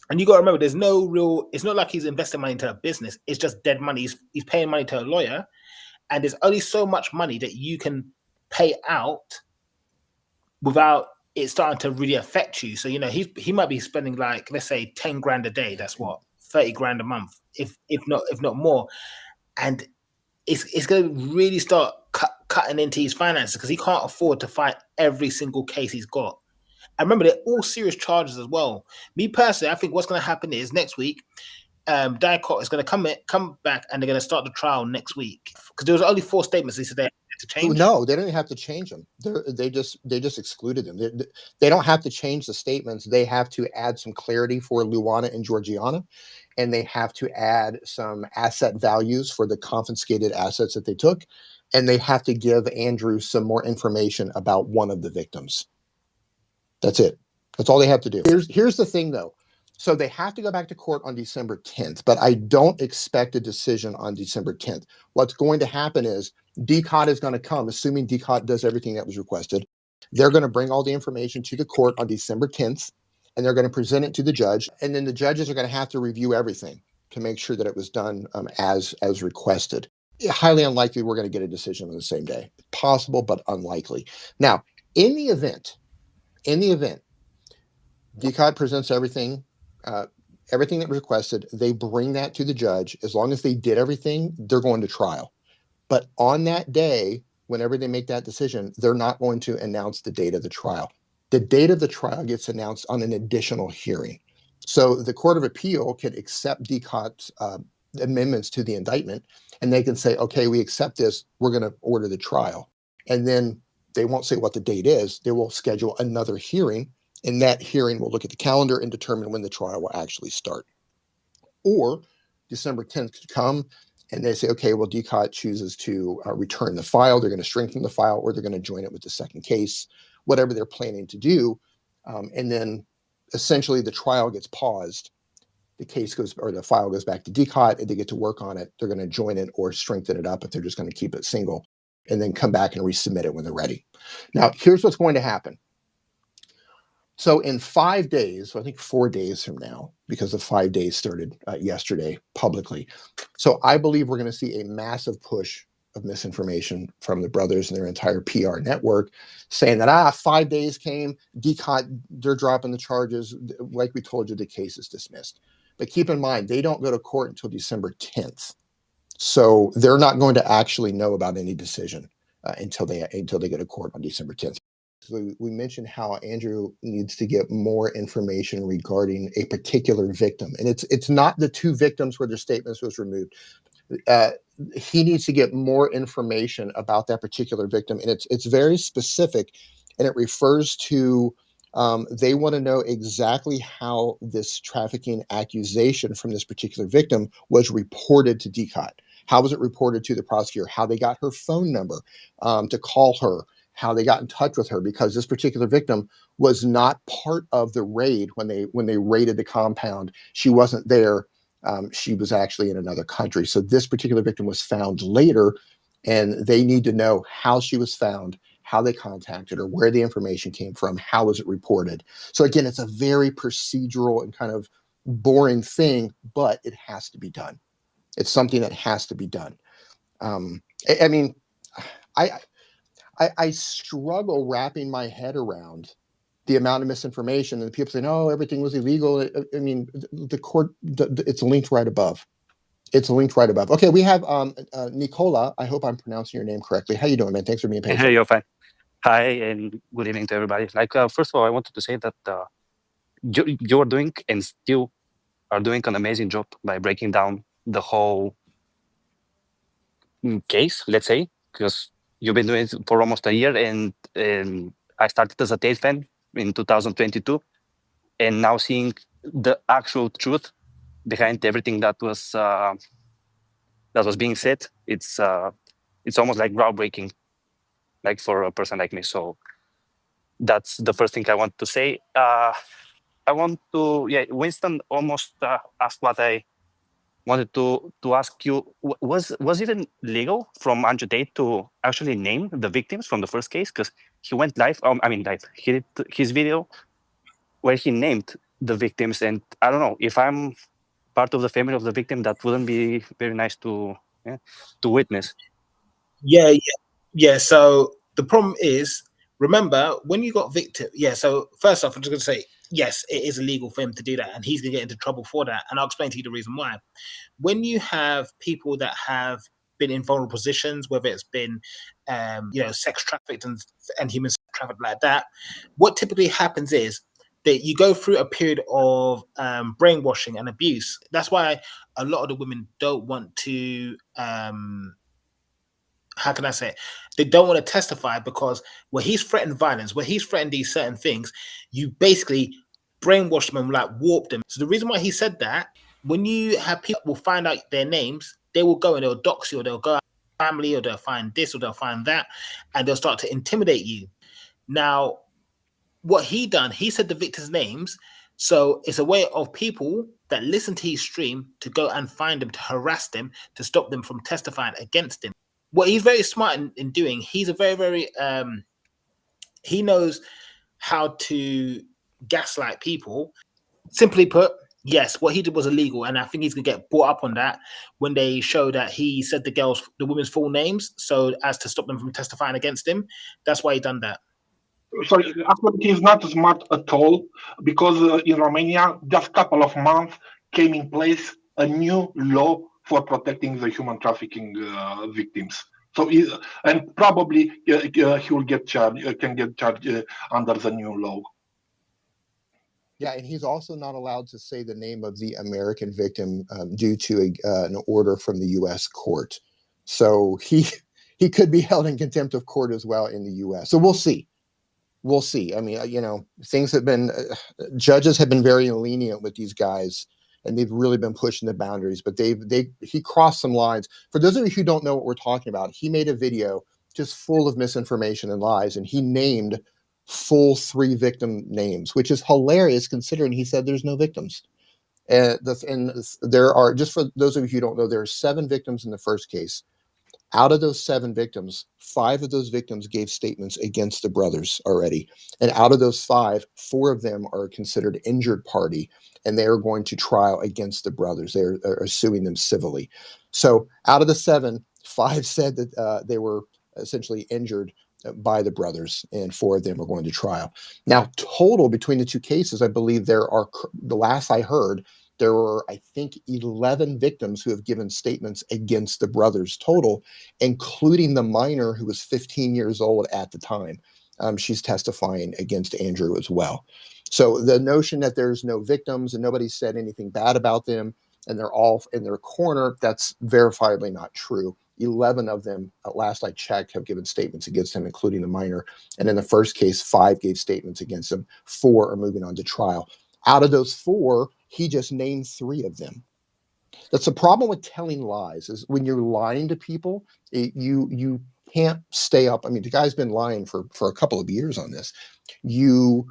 And you got to remember, there's no real. It's not like he's investing money into a business. It's just dead money. He's paying money to a lawyer, and there's only so much money that you can pay out without it starting to really affect you. So he might be spending, like, let's say 10 grand a day. That's what, 30 grand a month, if not more. And it's going to really start cutting into his finances, because he can't afford to fight every single case he's got. And remember, they're all serious charges as well. Me personally, I think what's going to happen is next week, Diacot is going to come back, and they're going to start the trial next week, because there was only 4 statements they said they had to change. No, they don't have to change them. They just excluded them. They don't have to change the statements. They have to add some clarity for Luana and Georgiana, and they have to add some asset values for the confiscated assets that they took, and they have to give Andrew some more information about one of the victims. That's it. That's all they have to do. Here's the thing, though. So they have to go back to court on December 10th, but I don't expect a decision on December 10th. What's going to happen is DCOT is going to come, assuming DCOT does everything that was requested. They're going to bring all the information to the court on December 10th, and they're going to present it to the judge. And then the judges are going to have to review everything to make sure that it was done as requested. Highly unlikely we're going to get a decision on the same day. Possible, but unlikely. Now, in the event DCOT presents everything that was requested, they bring that to the judge. As long as they did everything, they're going to trial. But on that day, whenever they make that decision, they're not going to announce the date of the trial. The date of the trial gets announced on an additional hearing. So the Court of Appeal can accept DCOT's amendments to the indictment, and they can say, okay, we accept this, we're going to order the trial. And then they won't say what the date is. They will schedule another hearing. In that hearing, we'll look at the calendar and determine when the trial will actually start. Or December 10th could come, and they say, okay, well, DCOT chooses to return the file. They're going to strengthen the file, or they're going to join it with the second case, whatever they're planning to do. And then essentially the trial gets paused. The case goes, or the file goes back to DCOT, and they get to work on it. They're going to join it or strengthen it up if they're just going to keep it single, and then come back and resubmit it when they're ready. Now, here's what's going to happen. So in 5 days, so I think 4 days from now, because the 5 days started yesterday publicly. So I believe we're going to see a massive push of misinformation from the brothers and their entire PR network, saying that 5 days came, they're dropping the charges. Like we told you, the case is dismissed. But keep in mind, they don't go to court until December 10th. So they're not going to actually know about any decision until they go to court on December 10th. So we mentioned how Andrew needs to get more information regarding a particular victim, and it's not the two victims where their statements was removed. Uh, he needs to get more information about that particular victim, and it's very specific, and it refers to they want to know exactly how this trafficking accusation from this particular victim was reported to DCOT. How was it reported to the prosecutor? How they got her phone number to call her, how they got in touch with her, because this particular victim was not part of the raid when they raided the compound. She wasn't there. She was actually in another country. So this particular victim was found later, and they need to know how she was found, how they contacted her, where the information came from, how was it reported. So again, it's a very procedural and kind of boring thing, but it has to be done. It's something that has to be done. I mean, I struggle wrapping my head around the amount of misinformation and people saying, "Oh, everything was illegal." I mean, the court, it's linked right above. It's linked right above. Okay, we have Nicola. I hope I'm pronouncing your name correctly. How you doing, man? Thanks for being Hey, patient. you're fine. Hi, and good evening to everybody. First of all, I wanted to say that you're doing and still are doing an amazing job by breaking down the whole case, let's say, because you've been doing it for almost a year, and I started as a Tate fan in 2022, and now seeing the actual truth behind everything that was being said, it's almost like groundbreaking, like for a person like me. So that's the first thing I want to say. I want to, yeah, Winston almost asked what I wanted to ask you. Was it legal from Andrew Tate to actually name the victims from the first case? Because he went live, live, he did his video where he named the victims. And I don't know, if I'm part of the family of the victim, that wouldn't be very nice to witness. Yeah. So the problem is, remember when you got victim. Yeah. So first off, I'm just going to say yes, it is illegal for him to do that, and he's going to get into trouble for that. And I'll explain to you the reason why. When you have people that have been in vulnerable positions, whether it's been, sex trafficked and human sex trafficked like that, what typically happens is that you go through a period of brainwashing and abuse. That's why a lot of the women don't want to. How can I say it? They don't want to testify because where he's threatened violence, where he's threatened these certain things, you basically brainwash them and like warp them. So the reason why he said that, when you have people will find out their names, they will go and they'll dox you, or they'll go out family, or they'll find this, or they'll find that, and they'll start to intimidate you. Now, what he done, he said the victims' names. So it's a way of people that listen to his stream to go and find them, to harass them, to stop them from testifying against him. What he's very smart in doing, he's a very, very he knows how to gaslight people. Simply put, yes, what he did was illegal, and I think he's gonna get brought up on that when they show that he said the women's full names, so as to stop them from testifying against him. That's why he done that. Sorry, actually, he is not smart at all because in Romania, just a couple of months came in place a new law for protecting the human trafficking victims. So, and probably he will get charged, can get charged under the new law. Yeah, and he's also not allowed to say the name of the American victim due to an order from the U.S. court. So he could be held in contempt of court as well in the U.S. So we'll see. We'll see. I mean, things have been judges have been very lenient with these guys, and they've really been pushing the boundaries. But he crossed some lines. For those of you who don't know what we're talking about, he made a video just full of misinformation and lies, and he named full 3 victim names, which is hilarious considering he said there's no victims. And there are, just for those of you who don't know, there are 7 victims in the first case. Out of those 7 victims, 5 of those victims gave statements against the brothers already. And out of those 5, 4 of them are considered injured party, and they are going to trial against the brothers. They are suing them civilly. So out of the 7, 5 said that they were essentially injured by the brothers, and 4 of them are going to trial. Now, total between the 2 cases, I believe there are, the last I heard, there were, I think, 11 victims who have given statements against the brothers total, including the minor who was 15 years old at the time. She's testifying against Andrew as well. So the notion that there's no victims and nobody said anything bad about them and they're all in their corner, that's verifiably not true. 11 of them, at last I checked, have given statements against him, including the minor. And in the first case, 5 gave statements against him. 4 are moving on to trial. Out of those 4, he just named 3 of them. That's the problem with telling lies, is when you're lying to people, you can't stay up. I mean, the guy's been lying for a couple of years on this. You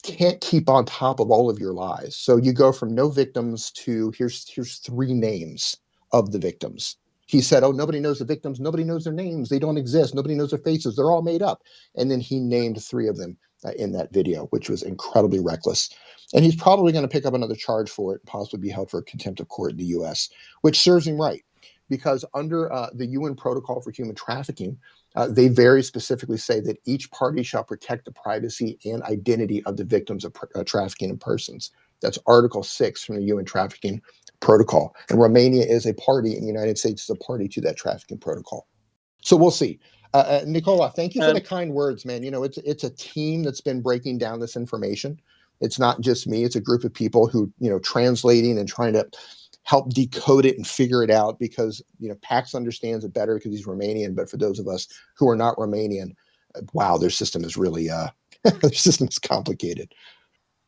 can't keep on top of all of your lies. So you go from no victims to here's 3 names of the victims. He said, oh, nobody knows the victims. Nobody knows their names. They don't exist. Nobody knows their faces. They're all made up. And then he named 3 of them in that video, which was incredibly reckless. And he's probably going to pick up another charge for it, possibly be held for contempt of court in the U.S., which serves him right. Because under the UN Protocol for Human Trafficking, they very specifically say that each party shall protect the privacy and identity of the victims of trafficking in persons. That's Article 6 from the UN Trafficking Protocol. And Romania is a party, and the United States is a party to that trafficking protocol. So we'll see. Nicola, thank you for the kind words, man. You know, it's a team that's been breaking down this information. It's not just me. It's a group of people who, you know, translating and trying to help decode it and figure it out, because, you know, Pax understands it better because he's Romanian. But for those of us who are not Romanian, wow, their system is really, their system is complicated.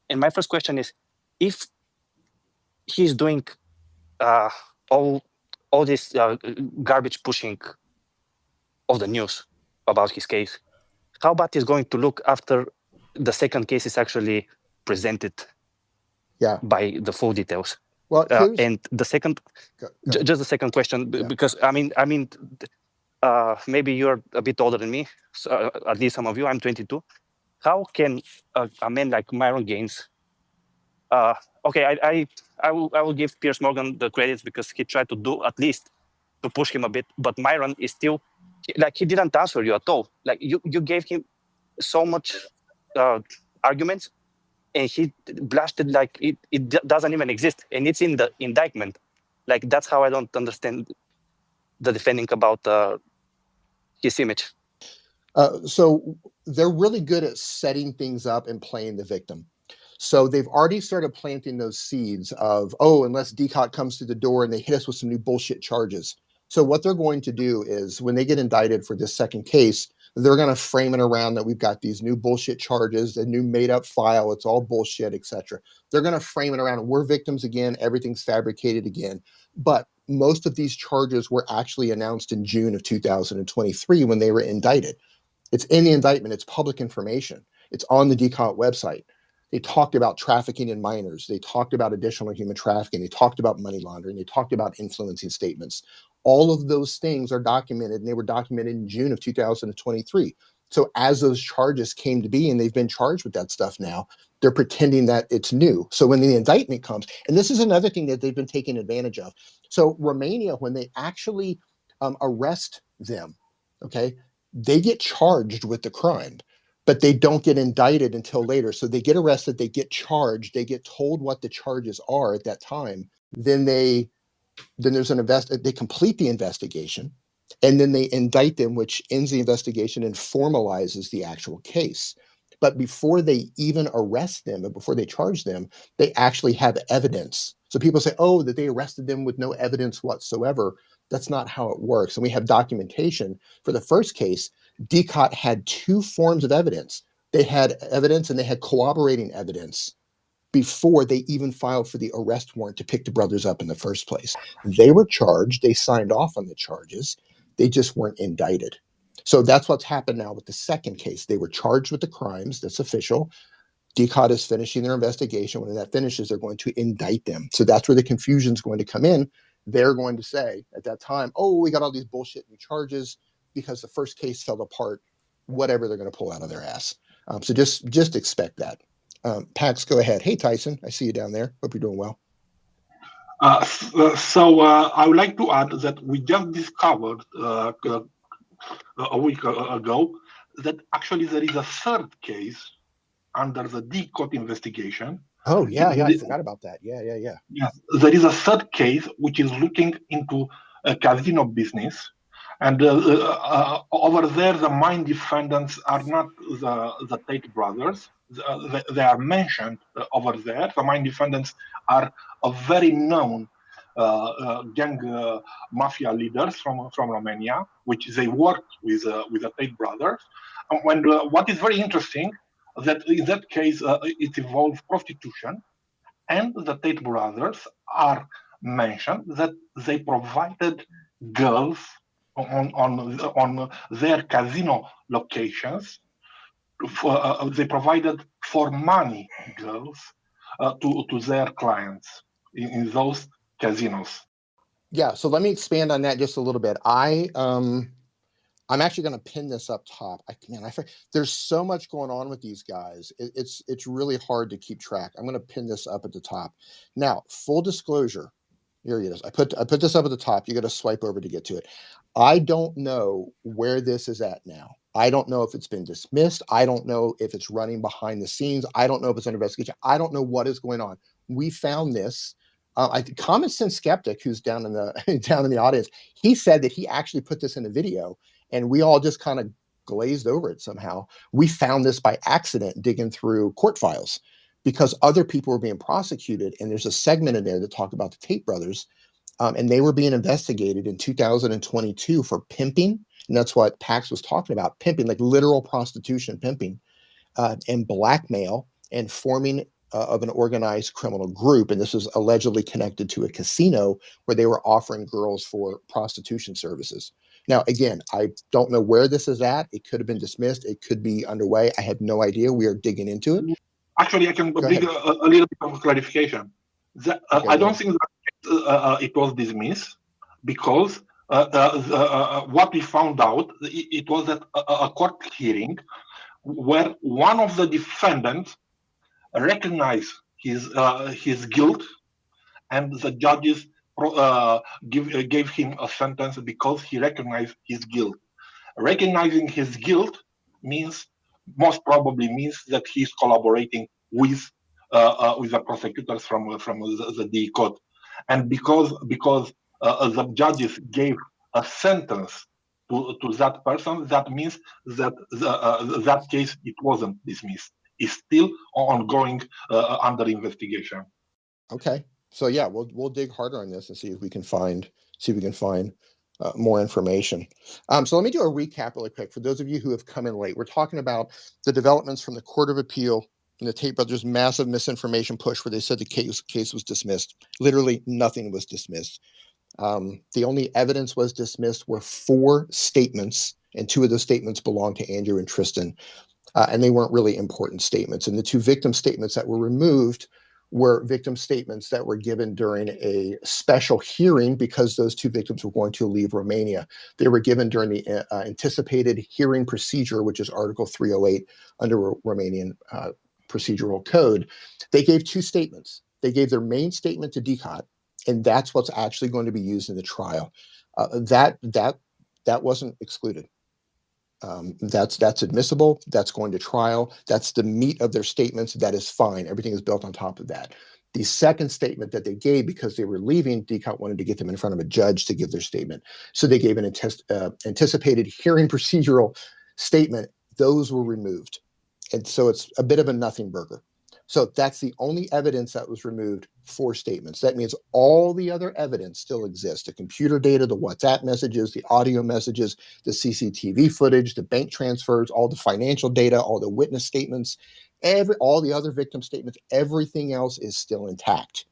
And my first question is, if he's doing all this garbage pushing of the news about his case, how bad is going to look after the second case is actually presented by the full details? Well, and the second, just the second question, because I mean, maybe you're a bit older than me, so, at least some of you. I'm 22. How can a man like Myron Gaines? Okay, I will give Piers Morgan the credits because he tried to do at least to push him a bit, but Myron is still like, he didn't answer you at all. Like you gave him so much arguments, and he blasted like it doesn't even exist, and it's in the indictment. Like, that's how I don't understand the defending about his image. So they're really good at setting things up and playing the victim. So they've already started planting those seeds of, oh, unless DCOT comes to the door and they hit us with some new bullshit charges. So what they're going to do is, when they get indicted for this second case, they're going to frame it around that we've got these new bullshit charges, a new made up file, it's all bullshit, etc. They're going to frame it around, we're victims again, everything's fabricated again. But most of these charges were actually announced in June of 2023 when they were indicted. It's in the indictment. It's public information. It's on the DCOT website. They talked about trafficking in minors. They talked about additional human trafficking. They talked about money laundering. They talked about influencing statements. All of those things are documented, and they were documented in June of 2023. So as those charges came to be, and they've been charged with that stuff now, they're pretending that it's new. So when the indictment comes, and this is another thing that they've been taking advantage of. So Romania, when they actually arrest them, okay, they get charged with the crime, but they don't get indicted until later. So they get arrested, they get charged, they get told what the charges are at that time. Then there's they complete the investigation, and then they indict them, which ends the investigation and formalizes the actual case. But before they even arrest them, and before they charge them, they actually have evidence. So people say, oh, that they arrested them with no evidence whatsoever. That's not how it works. And we have documentation. For the first case, DCOT had 2 forms of evidence. They had evidence and they had corroborating evidence before they even filed for the arrest warrant to pick the brothers up in the first place. They were charged. They signed off on the charges. They just weren't indicted. So that's what's happened now with the second case. They were charged with the crimes. That's official. DCOT is finishing their investigation. When that finishes, they're going to indict them. So that's where the confusion is going to come in, they're going to say at that time, oh, we got all these bullshit new charges because the first case fell apart, whatever they're going to pull out of their ass. So just expect that. Pax, go ahead. Hey, Tyson, I see you down there. Hope you're doing well. So I would like to add that we just discovered a week ago that actually there is a third case under the DEBUNKED investigation. Oh, yeah, I forgot about that. Yeah. Yes, there is a third case which is looking into a casino business. And over there, the main defendants are not the Tate brothers. They are mentioned over there. The main defendants are a very known gang mafia leaders from Romania, which they worked with the Tate brothers. And what is very interesting that in that case it involves prostitution, and the Tate brothers are mentioned that they provided girls on their casino locations. They provided for money girls to their clients in those casinos. Yeah, so let me expand on that just a little bit. I'm actually going to pin this up top. There's so much going on with these guys. It's really hard to keep track. I'm going to pin this up at the top. Now, full disclosure, here it is. I put this up at the top. You got to swipe over to get to it. I don't know where this is at now. I don't know if it's been dismissed. I don't know if it's running behind the scenes. I don't know if it's under investigation. I don't know what is going on. We found this. Common Sense Skeptic, who's down in the audience, he said that he actually put this in a video, and we all just kind of glazed over it somehow. We found this by accident digging through court files because other people were being prosecuted, and there's a segment in there that talked about the Tate brothers, and they were being investigated in 2022 for pimping, and that's what Pax was talking about, pimping, like literal prostitution, pimping, and blackmail, and forming of an organized criminal group. And this was allegedly connected to a casino where they were offering girls for prostitution services. Now, again, I don't know where this is at. It could have been dismissed. It could be underway. I have no idea. We are digging into it. Actually, I can bring a little bit of clarification. I don't think that it was dismissed because what we found out, it was at a court hearing where one of the defendants recognized his guilt, and the judges gave him a sentence because he recognized his guilt. Recognizing his guilt most probably means that he's collaborating with the prosecutors from the DEBUNKED, and because the judges gave a sentence to that person, that means that that case, it wasn't dismissed. It's still ongoing under investigation. Okay, so yeah, we'll dig harder on this and see if we can find more information. So let me do a recap really quick for those of you who have come in late. We're talking about the developments from the Court of Appeal and the Tate brothers' massive misinformation push, where they said the case was dismissed. Literally nothing was dismissed. The only evidence was dismissed were 4 statements, and 2 of those statements belonged to Andrew and Tristan, and they weren't really important statements. And the 2 victim statements that were removed were victim statements that were given during a special hearing because those 2 victims were going to leave Romania. They were given during the anticipated hearing procedure, which is Article 308 under Romanian procedural code. They gave 2 statements. They gave their main statement to DEBUNKED, and that's what's actually going to be used in the trial. That wasn't excluded. That's admissible. That's going to trial. That's the meat of their statements. That is fine. Everything is built on top of that. The second statement that they gave, because they were leaving, DEBUNKED wanted to get them in front of a judge to give their statement. So they gave an anticipated hearing procedural statement. Those were removed. And so it's a bit of a nothing burger. So that's the only evidence that was removed, 4 statements. That means all the other evidence still exists. The computer data, the WhatsApp messages, the audio messages, the CCTV footage, the bank transfers, all the financial data, all the witness statements, all the other victim statements, everything else is still intact.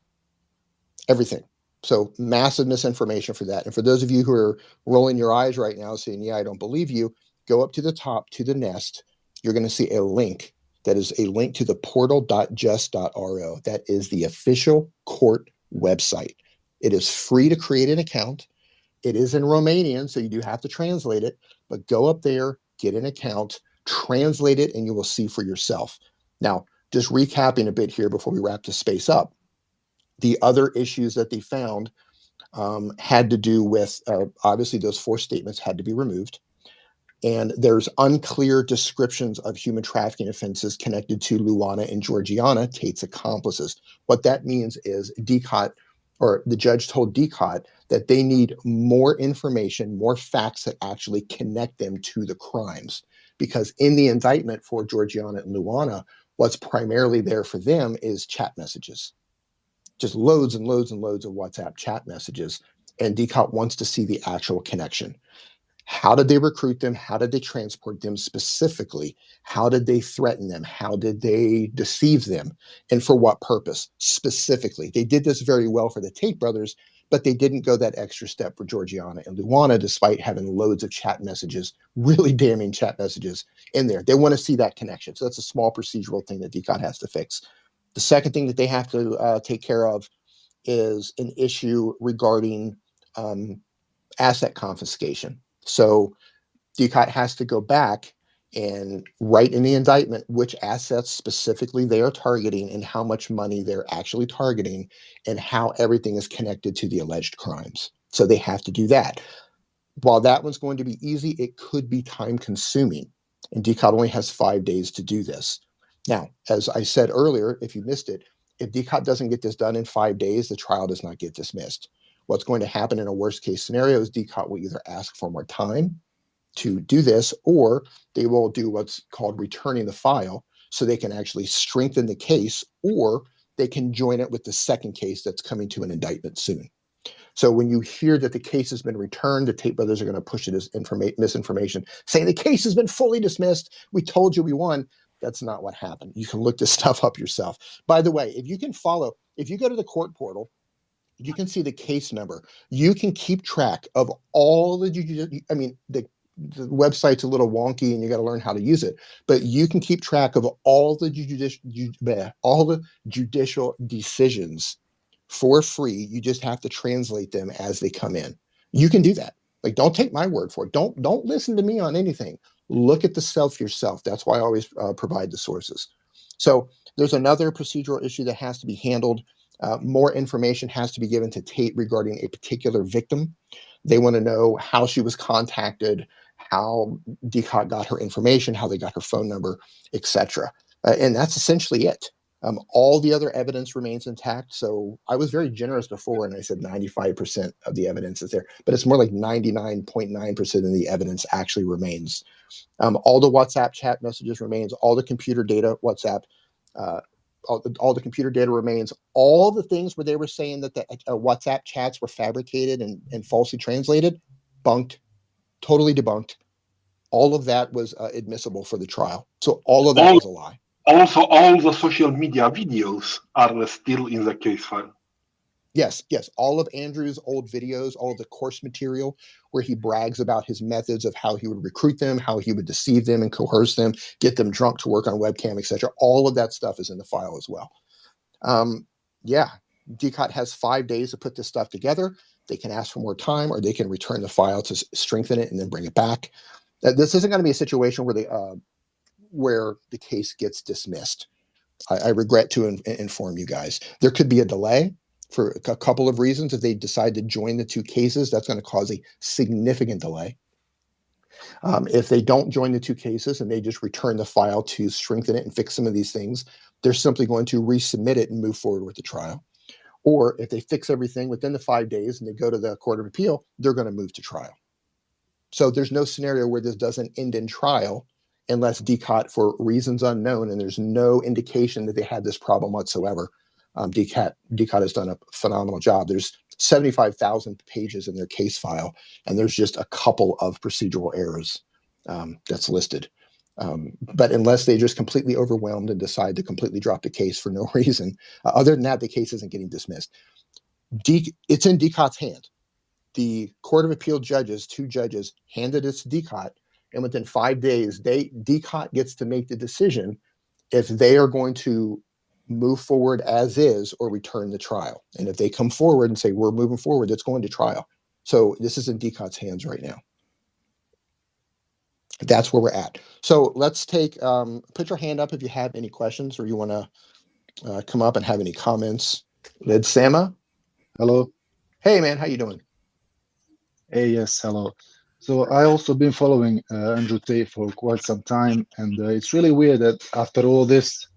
Everything. So massive misinformation for that. And for those of you who are rolling your eyes right now saying, yeah, I don't believe you, go up to the top to the nest. You're going to see a link. That is a link to the portal.just.ro. That is the official court website. It is free to create an account. It is in Romanian, so you do have to translate it, but go up there, get an account, translate it, and you will see for yourself. Now, just recapping a bit here before we wrap this space up, the other issues that they found had to do with, obviously, those 4 statements had to be removed. And there's unclear descriptions of human trafficking offenses connected to Luana and Georgiana, Tate's accomplices. What that means is DCOT, or the judge told DCOT, that they need more information, more facts that actually connect them to the crimes. Because in the indictment for Georgiana and Luana, what's primarily there for them is chat messages. Just loads and loads and loads of WhatsApp chat messages. And DCOT wants to see the actual connection. How did they recruit them? How did they transport them specifically? How did they threaten them? How did they deceive them? And for what purpose specifically? They did this very well for the Tate brothers, but they didn't go that extra step for Georgiana and Luana, despite having loads of chat messages, really damning chat messages in there. They want to see that connection. So that's a small procedural thing that DCOT has to fix. The second thing that they have to take care of is an issue regarding asset confiscation. So DCOT has to go back and write in the indictment which assets specifically they are targeting and how much money they're actually targeting and how everything is connected to the alleged crimes. So they have to do that. While that one's going to be easy, it could be time consuming. And DCOT only has 5 days to do this. Now, as I said earlier, if you missed it, if DCOT doesn't get this done in 5 days, the trial does not get dismissed. What's going to happen in a worst case scenario is DCOT will either ask for more time to do this, or they will do what's called returning the file so they can actually strengthen the case, or they can join it with the second case that's coming to an indictment soon. So when you hear that the case has been returned, the Tate brothers are going to push it as misinformation, saying the case has been fully dismissed. We told you we won. That's not what happened. You can look this stuff up yourself. By the way, if you go to the court portal, you can see the case number. You can keep track of all the website's a little wonky and you got to learn how to use it, but you can keep track of all the judicial decisions for free. You just have to translate them as they come in. You can do that. Like, don't take my word for it. Don't listen to me on anything. Look at the self yourself. That's why I always provide the sources. So there's another procedural issue that has to be handled. More information has to be given to Tate regarding a particular victim. They want to know how she was contacted, how DCOT got her information, how they got her phone number, etc. And that's essentially it. All the other evidence remains intact. So I was very generous before, and I said 95% of the evidence is there, but it's more like 99.9% of the evidence actually remains. All the WhatsApp chat messages remains, all the computer data, WhatsApp, all the computer data remains. All the things where they were saying that the WhatsApp chats were fabricated and falsely translated, bunked, totally debunked. All of that was admissible for the trial. So all of that was a lie. Also, all the social media videos are still in the case file. Yes. All of Andrew's old videos, all of the course material where he brags about his methods of how he would recruit them, how he would deceive them and coerce them, get them drunk to work on webcam, etc. All of that stuff is in the file as well. DCOT has 5 days to put this stuff together. They can ask for more time, or they can return the file to strengthen it and then bring it back. This isn't going to be a situation where the case gets dismissed. I regret to inform you guys. There could be a delay for a couple of reasons. If they decide to join the 2 cases, that's going to cause a significant delay. If they don't join the 2 cases and they just return the file to strengthen it and fix some of these things, they're simply going to resubmit it and move forward with the trial. Or if they fix everything within the 5 days and they go to the Court of Appeal, they're going to move to trial. So there's no scenario where this doesn't end in trial unless DCOT, for reasons unknown, and there's no indication that they had this problem whatsoever. DCOT has done a phenomenal job. There's 75,000 pages in their case file, and there's just a couple of procedural errors that's listed. But unless they just completely overwhelmed and decide to completely drop the case for no reason, other than that, the case isn't getting dismissed. It's in DCOT's hand. The Court of Appeal judges, 2 judges, handed it to DCOT, and within 5 days, DCOT gets to make the decision if they are going to move forward as is or return the trial. And if they come forward and say, we're moving forward, it's going to trial. So this is in DCOT's hands right now. That's where we're at. So let's take, put your hand up if you have any questions or you want to come up and have any comments. Lid Sama? Hello. Hey, man, how you doing? Hey, yes, hello. So I also been following Andrew Tate for quite some time, and it's really weird that after all this,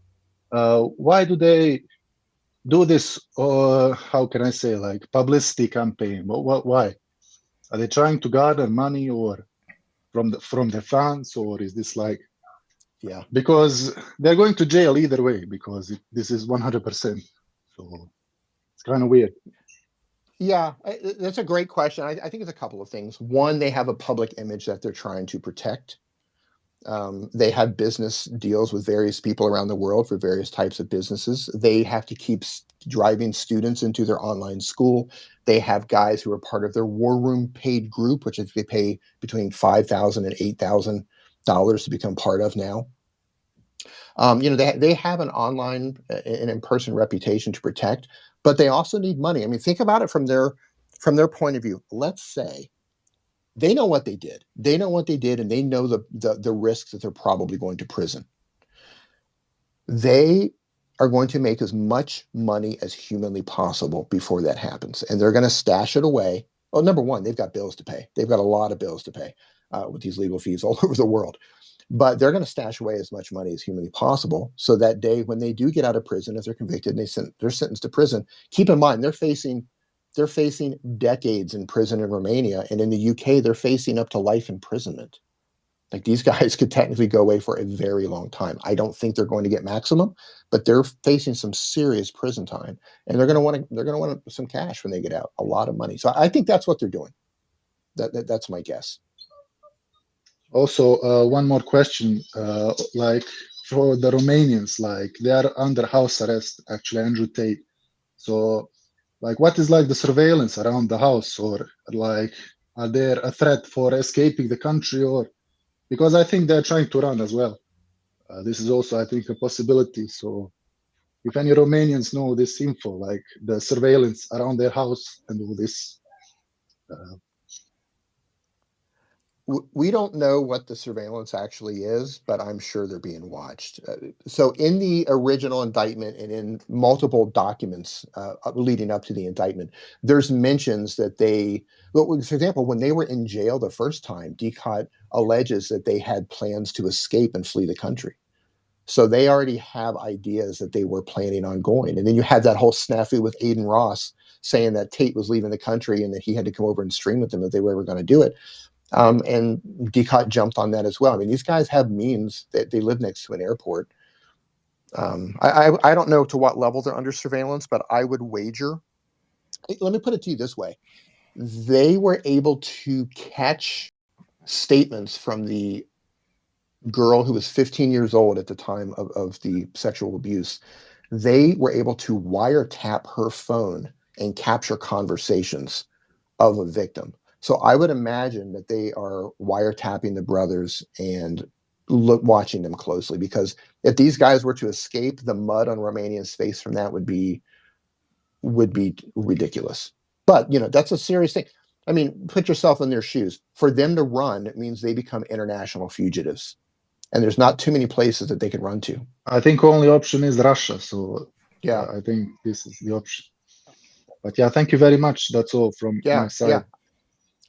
why do they do this? Or how can I say, like publicity campaign? Why are they trying to garner money, or from the fans, or is this like? Yeah, Because they're going to jail either way because this is 100%. So it's kind of weird. yeah, that's a great question. I think it's a couple of things. One, they have a public image that they're trying to protect. They have business deals with various people around the world for various types of businesses. They have to keep driving students into their online school. They have guys who are part of their war room paid group, which they pay between $5,000 and $8,000 to become part of now. They have an online and in-person reputation to protect, but they also need money. I mean, think about it from their point of view. Let's say they know what they did. They know what they did, and they know the risks that they're probably going to prison. They are going to make as much money as humanly possible before that happens, and they're going to stash it away. Well, number one, they've got bills to pay. They've got a lot of bills to pay with these legal fees all over the world. But they're going to stash away as much money as humanly possible, so that day when they do get out of prison, if they're convicted and they're sentenced to prison, keep in mind they're facing decades in prison in Romania, and in the UK they're facing up to life imprisonment. Like these guys could technically go away for a very long time. I don't think they're going to get maximum, but they're facing some serious prison time, and they're going to want some cash when they get out, a lot of money. So I think that's what they're doing. That's my guess. Also, one more question. Like for the Romanians, like they are under house arrest, actually, Andrew Tate. So, like, what is like the surveillance around the house, or like, are there a threat for escaping the country, or because I think they're trying to run as well. This is also, I think, a possibility. So, if any Romanians know this info, like the surveillance around their house and all this, uh, We don't know what the surveillance actually is, but I'm sure they're being watched. So, in the original indictment and in multiple documents leading up to the indictment, there's mentions that for example, when they were in jail the first time, DCOT alleges that they had plans to escape and flee the country. So they already have ideas that they were planning on going. And then you had that whole snafu with Aiden Ross saying that Tate was leaving the country and that he had to come over and stream with them if they were ever going to do it. And DCOT jumped on that as well. I mean, these guys have means that they live next to an airport. I don't know to what level they're under surveillance, but I would wager. Let me put it to you this way: they were able to catch statements from the girl who was 15 years old at the time of the sexual abuse. They were able to wiretap her phone and capture conversations of a victim. So I would imagine that they are wiretapping the brothers and watching them closely, because if these guys were to escape, the mud on Romania's face from that would be ridiculous. But that's a serious thing. I mean, put yourself in their shoes. For them to run, it means they become international fugitives, and there's not too many places that they can run to. I think only option is Russia. So, Yeah, I think this is the option. But yeah, thank you very much. That's all from my yeah, side. yeah.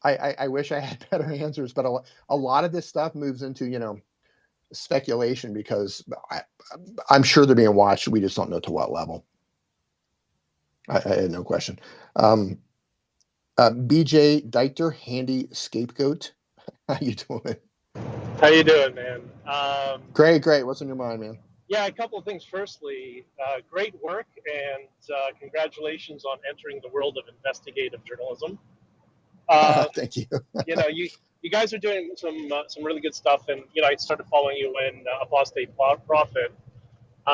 I wish I had better answers, but a lot of this stuff moves into speculation, because I'm sure they're being watched. We just don't know to what level. I had no question. BJ Dieter, handy scapegoat. How you doing? How you doing, man? Great. What's on your mind, man? Yeah, a couple of things. Firstly, great work, and congratulations on entering the world of investigative journalism. Thank you. You guys are doing some really good stuff, and I started following you when Apostate Prophet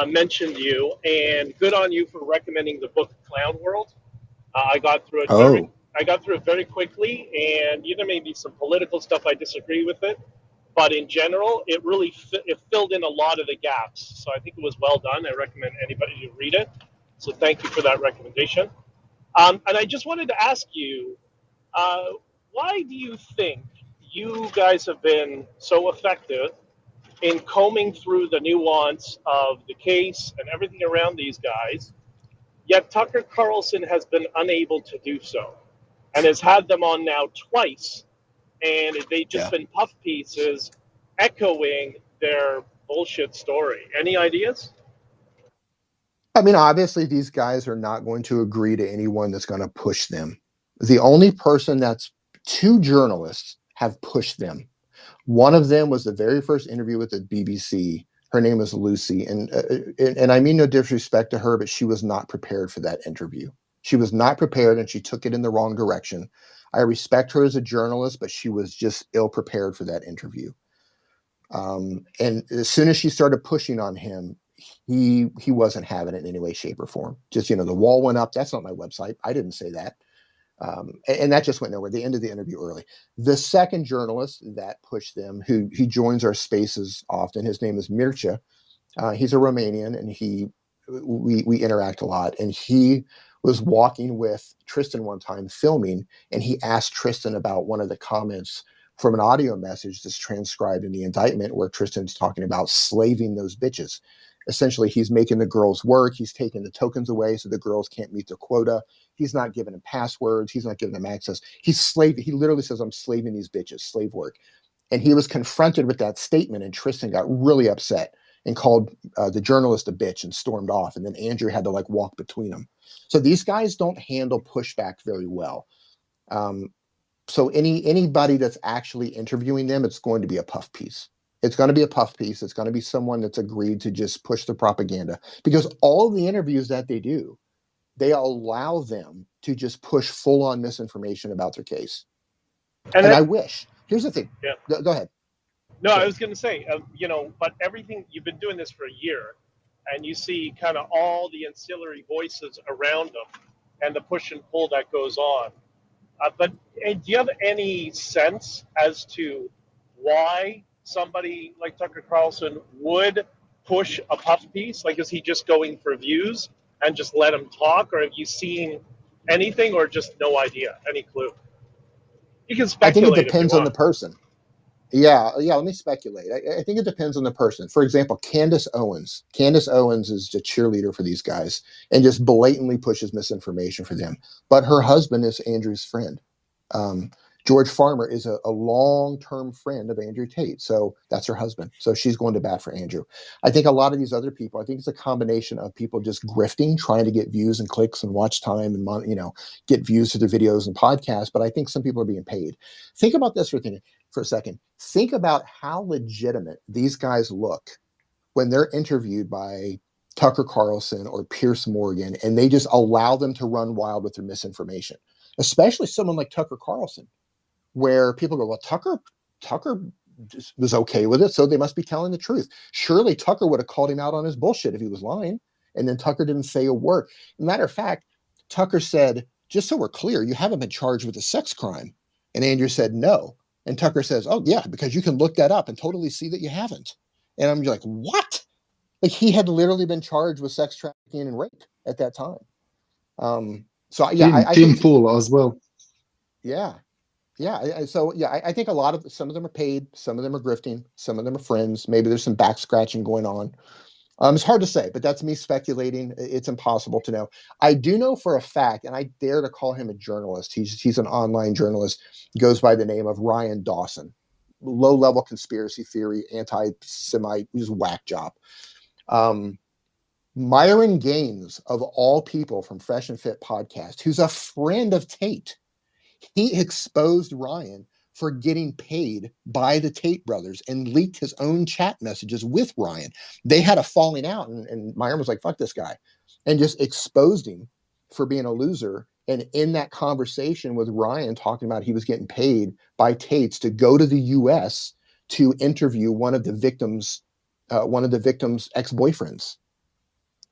mentioned you, and good on you for recommending the book Clown World. I got through it Oh, very quickly, and there may be some political stuff I disagree with it. but in general, it really it filled in a lot of the gaps. So I think it was well done. I recommend anybody to read it. So thank you for that recommendation. And I just wanted to ask you, uh, why do you think you guys have been so effective in combing through the nuance of the case and everything around these guys, yet Tucker Carlson has been unable to do so and has had them on now twice, and they've just been puff pieces echoing their bullshit story. Any ideas? I mean, obviously, these guys are not going to agree to anyone that's going to push them. The only person that's two journalists have pushed them. One of them was the very first interview with the BBC. Her name is Lucy, and I mean no disrespect to her, but she was not prepared for that interview. She was not prepared, and she took it in the wrong direction. I respect her as a journalist, but she was just ill prepared for that interview. And as soon as she started pushing on him, he wasn't having it in any way, shape, or form. Just, the wall went up. That's not my website. I didn't say that. And that just went nowhere. They ended the interview early. The second journalist that pushed them, who he joins our spaces often, his name is Mircea. He's a Romanian, and we interact a lot. And he was walking with Tristan one time filming, and he asked Tristan about one of the comments from an audio message that's transcribed in the indictment, where Tristan's talking about slaving those bitches. Essentially, he's making the girls work. He's taking the tokens away so the girls can't meet their quota. He's not giving them passwords. He's not giving them access. He's slaving. He literally says, "I'm slaving these bitches, slave work." And he was confronted with that statement, and Tristan got really upset and called the journalist a bitch and stormed off. And then Andrew had to walk between them. So these guys don't handle pushback very well. So anybody that's actually interviewing them, it's going to be a puff piece. It's going to be a puff piece. It's going to be someone that's agreed to just push the propaganda, because all the interviews that they do, they allow them to just push full on misinformation about their case. And I wish. Here's the thing. Yeah. Go ahead. No, I was going to say, but everything, you've been doing this for a year, and you see kind of all the ancillary voices around them and the push and pull that goes on. But do you have any sense as to why somebody like Tucker Carlson would push a puff piece? Like, is he just going for views and just let him talk? Or have you seen anything, or just no idea? Any clue? You can I think it speculate if you depends on the want. person. Yeah, let me speculate. I think it depends on the person. For example, Candace Owens. Candace Owens is a cheerleader for these guys and just blatantly pushes misinformation for them. But her husband is Andrew's friend. George Farmer is a long-term friend of Andrew Tate. So that's her husband. So she's going to bat for Andrew. I think a lot of these other people, I think it's a combination of people just grifting, trying to get views and clicks and watch time and, get views to their videos and podcasts. But I think some people are being paid. Think about this for a second. Think about how legitimate these guys look when they're interviewed by Tucker Carlson or Pierce Morgan, and they just allow them to run wild with their misinformation, especially someone like Tucker Carlson, where people go, well, Tucker was okay with it, so they must be telling the truth. Surely Tucker would have called him out on his bullshit if he was lying. And then Tucker didn't say a word. Matter of fact, Tucker said, just so we're clear, you haven't been charged with a sex crime. And Andrew said, no. And Tucker says, oh, yeah, because you can look that up and totally see that you haven't. And I'm like, what? Like, he had literally been charged with sex trafficking and rape at that time. So, yeah, I Team think, pool as well. yeah. Yeah. I think some of them are paid, some of them are grifting, some of them are friends. Maybe there's some back scratching going on. It's hard to say, but that's me speculating. It's impossible to know. I do know for a fact, and I dare to call him a journalist. He's an online journalist, goes by the name of Ryan Dawson. Low-level conspiracy theory, anti-Semite, just whack job. Myron Gaines, of all people, from Fresh and Fit podcast, who's a friend of Tate, he exposed Ryan for getting paid by the Tate brothers and leaked his own chat messages with Ryan. They had a falling out, and Myron was like, fuck this guy, and just exposed him for being a loser. And in that conversation with Ryan talking about he was getting paid by Tates to go to the US to interview one of the victims' ex-boyfriends.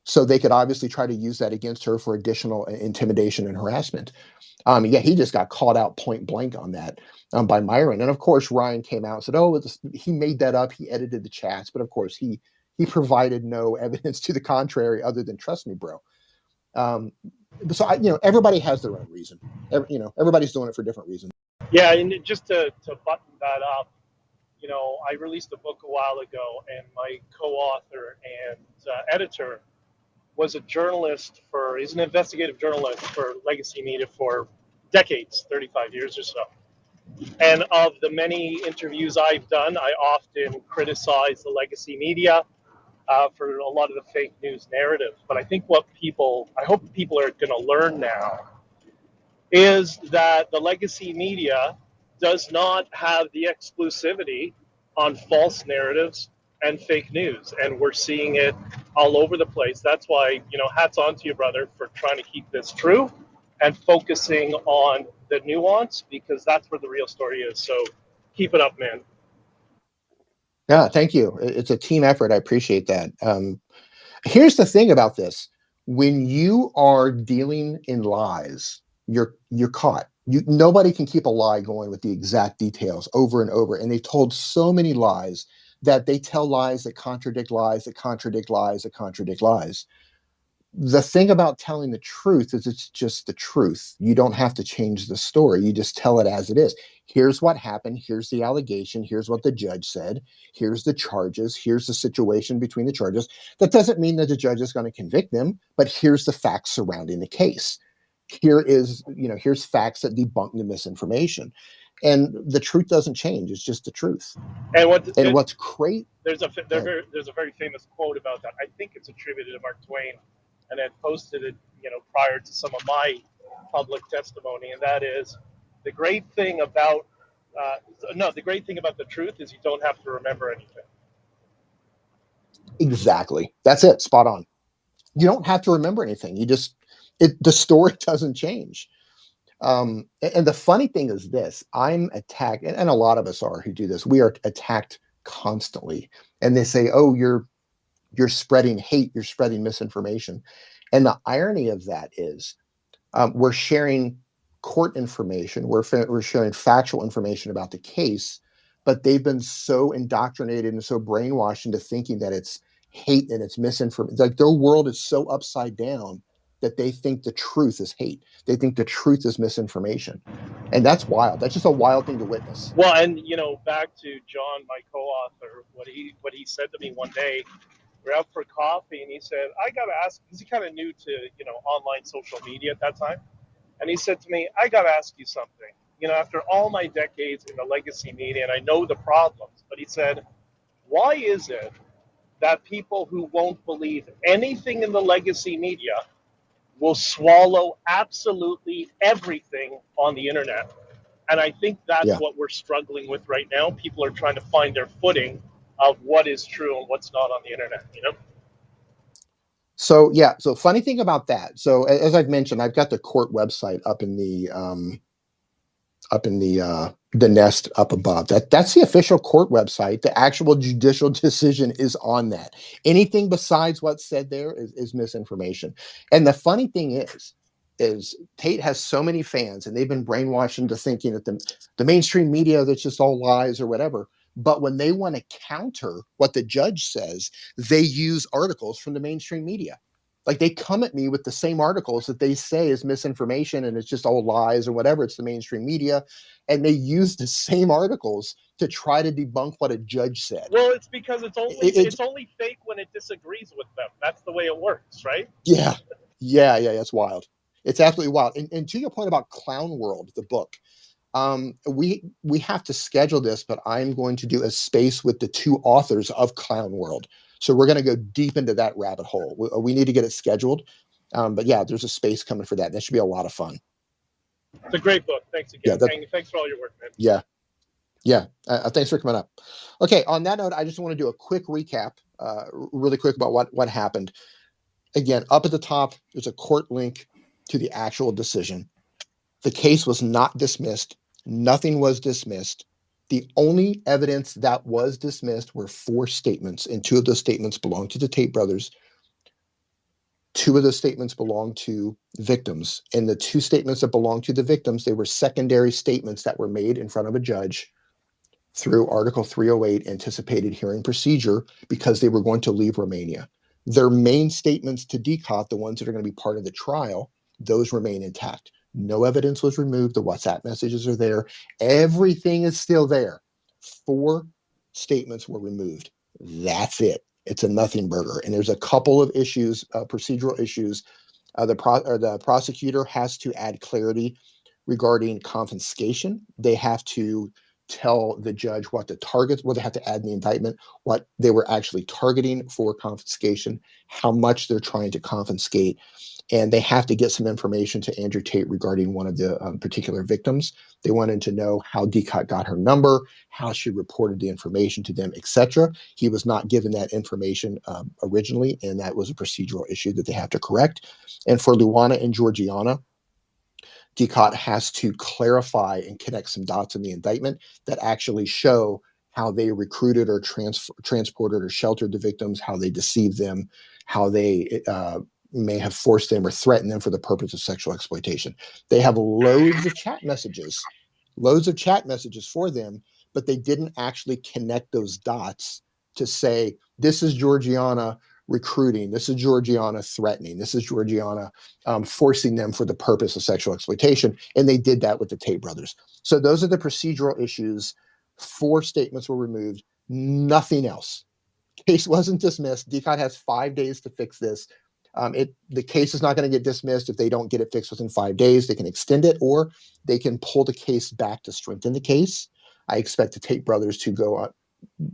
So they could obviously try to use that against her for additional intimidation and harassment. Yeah, he just got called out point blank on that by Myron. And of course, Ryan came out and said, "Oh, he made that up. He edited the chats." But of course, he provided no evidence to the contrary, other than "Trust me, bro." So everybody has their own reason. Everybody's doing it for different reasons. Yeah, and just to button that up, I released a book a while ago, and my co-author and editor was a journalist he's an investigative journalist for legacy media for decades, 35 years or so. And of the many interviews I've done, I often criticize the legacy media for a lot of the fake news narrative. But I think I hope people are going to learn now is that the legacy media does not have the exclusivity on false narratives and fake news. And we're seeing it all over the place. That's why, hats on to you, brother, for trying to keep this true and focusing on the nuance, because that's where the real story is. So keep it up, man. Yeah, thank you. It's a team effort. I appreciate that. Here's the thing about this: when you are dealing in lies, you're caught. Nobody can keep a lie going with the exact details over and over. And they told so many lies that they tell lies that contradict lies that contradict lies that contradict lies. The thing about telling the truth is it's just the truth. You don't have to change the story. You just tell it as it is. Here's what happened. Here's the allegation. Here's what the judge said. Here's the charges. Here's the situation between the charges. That doesn't mean that the judge is going to convict them, but here's the facts surrounding the case. Here's facts that debunk the misinformation. And the truth doesn't change. It's just the truth. And what's great. There's a very famous quote about that. I think it's attributed to Mark Twain, and I posted it, prior to some of my public testimony, and that is the great thing about the truth is you don't have to remember anything. Exactly. That's it. Spot on. You don't have to remember anything. The story doesn't change. And the funny thing is this: I'm attacked, and a lot of us are who do this. We are attacked constantly, and they say, "Oh, you're spreading hate. You're spreading misinformation." And the irony of that is, we're sharing court information. We're sharing factual information about the case, but they've been so indoctrinated and so brainwashed into thinking that it's hate and it's misinformation. Like their world is so upside down that they think the truth is hate. They think the truth is misinformation. And that's wild. That's just a wild thing to witness. Well, and back to John, my co-author, what he said to me one day, we're out for coffee, and he said, "I got to ask," because he kind of new to online social media at that time, and he said to me, "I got to ask you something. After all my decades in the legacy media, and I know the problems, but he said, why is it that people who won't believe anything in the legacy media will swallow absolutely everything on the internet?" And I think that's what we're struggling with right now. People are trying to find their footing of what is true and what's not on the internet, So funny thing about that. So as I've mentioned, I've got the court website up in the nest up above. That's the official court website. The actual judicial decision is on that. Anything besides what's said there is misinformation. And the funny thing is Tate has so many fans, and they've been brainwashed into thinking that the mainstream media, that's just all lies or whatever. But when they want to counter what the judge says, they use articles from the mainstream media. Like they come at me with the same articles that they say is misinformation and it's just all lies or whatever. It's the mainstream media. And they use the same articles to try to debunk what a judge said. Well, it's because it's only fake when it disagrees with them. That's the way it works, right? Yeah. It's wild. It's absolutely wild. And to your point about Clown World, the book, we have to schedule this, but I'm going to do a space with the two authors of Clown World. So we're going to go deep into that rabbit hole. We need to get it scheduled. But yeah, there's a space coming for that. That should be a lot of fun. It's a great book. Thanks again. Yeah, Thanks for all your work, man. Yeah. Thanks for coming up. Okay. On that note, I just want to do a quick recap, really quick about what happened. Again, up at the top, there's a court link to the actual decision. The case was not dismissed. Nothing was dismissed. The only evidence that was dismissed were 4 statements, and 2 of those statements belong to the Tate brothers. 2 of those statements belong to victims. And the 2 statements that belong to the victims, they were secondary statements that were made in front of a judge through Article 308 anticipated hearing procedure because they were going to leave Romania. Their main statements to DCOT, the ones that are going to be part of the trial, those remain intact. No evidence was removed. The WhatsApp messages are there. Everything is still there. 4 statements were removed. That's it. It's a nothing burger. And there's a couple of issues, procedural issues. The prosecutor has to add clarity regarding confiscation. They have to tell the judge what the targets, they have to add in the indictment what they were actually targeting for confiscation, how much they're trying to confiscate, and they have to get some information to Andrew Tate regarding one of the particular victims. They wanted to know how DCOT got her number, how she reported the information to them, etc. He was not given that information originally, and that was a procedural issue that they have to correct. And for Luana and Georgiana, DCOT has to clarify and connect some dots in the indictment that actually show how they recruited or transported or sheltered the victims, how they deceived them, how they may have forced them or threatened them for the purpose of sexual exploitation. They have loads of chat messages for them, but they didn't actually connect those dots to say, this is Georgiana recruiting, this is Georgiana threatening, this is Georgiana forcing them for the purpose of sexual exploitation. And they did that with the Tate brothers. So those are the procedural issues. 4 statements were removed, nothing else. Case wasn't dismissed. DCOT has 5 days to fix this. The case is not going to get dismissed if they don't get it fixed within 5 days. They can extend it, or they can pull the case back to strengthen the case. I expect the Tate brothers to go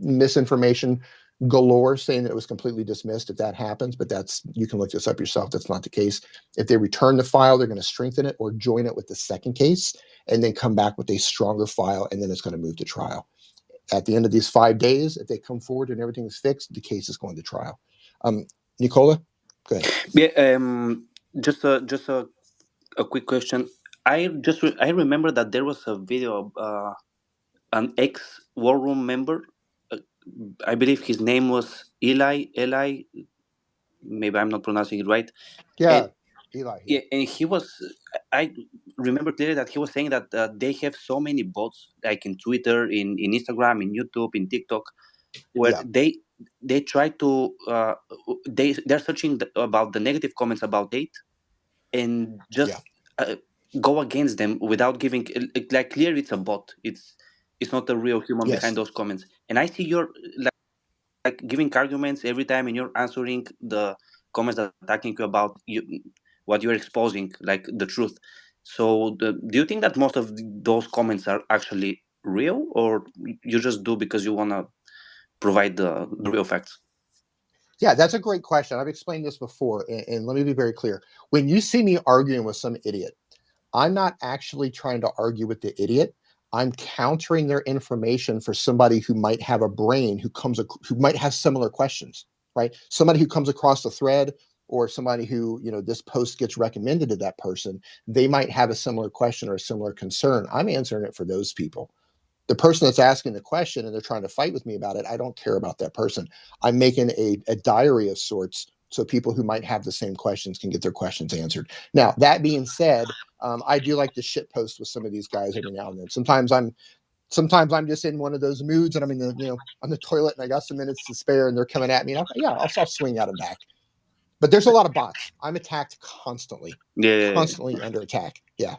misinformation galore saying that it was completely dismissed if that happens, but you can look this up yourself. That's not the case. If they return the file, they're going to strengthen it or join it with the second case and then come back with a stronger file, and then it's going to move to trial. At the end of these 5 days, if they come forward and everything is fixed, the case is going to trial. Nicola, go ahead. Yeah, just a quick question. I remember that there was a video of an ex war room member. Uh, I believe his name was Eli. Maybe I'm not pronouncing it right. Yeah, And Eli. yeah, and he was. I remember clearly that he was saying that they have so many bots, like in Twitter, in Instagram, in YouTube, in TikTok, where Yeah. they try to they're searching about the negative comments about Tate and Yeah. just go against them without giving like clearly it's a bot. It's not a real human behind Yes. those comments. And I see you're like giving arguments every time, and you're answering the comments that are attacking you about what you're exposing, like the truth. So do you think that most of those comments are actually real, or you just do because you want to provide the real facts? Yeah, that's a great question. I've explained this before, and let me be very clear. When you see me arguing with some idiot, I'm not actually trying to argue with the idiot. I'm countering their information for somebody who might have a brain who might have similar questions, right? Somebody who comes across the thread, or somebody who, this post gets recommended to that person, they might have a similar question or a similar concern. I'm answering it for those people. The person that's asking the question and they're trying to fight with me about it, I don't care about that person. I'm making a diary of sorts so people who might have the same questions can get their questions answered. Now, that being said, I do like to shit post with some of these guys every now and then. Sometimes I'm just in one of those moods, and I'm on the toilet, and I got some minutes to spare, and they're coming at me, and I'll swing at them back. But there's a lot of bots. I'm attacked constantly, Yeah. constantly under attack. Yeah,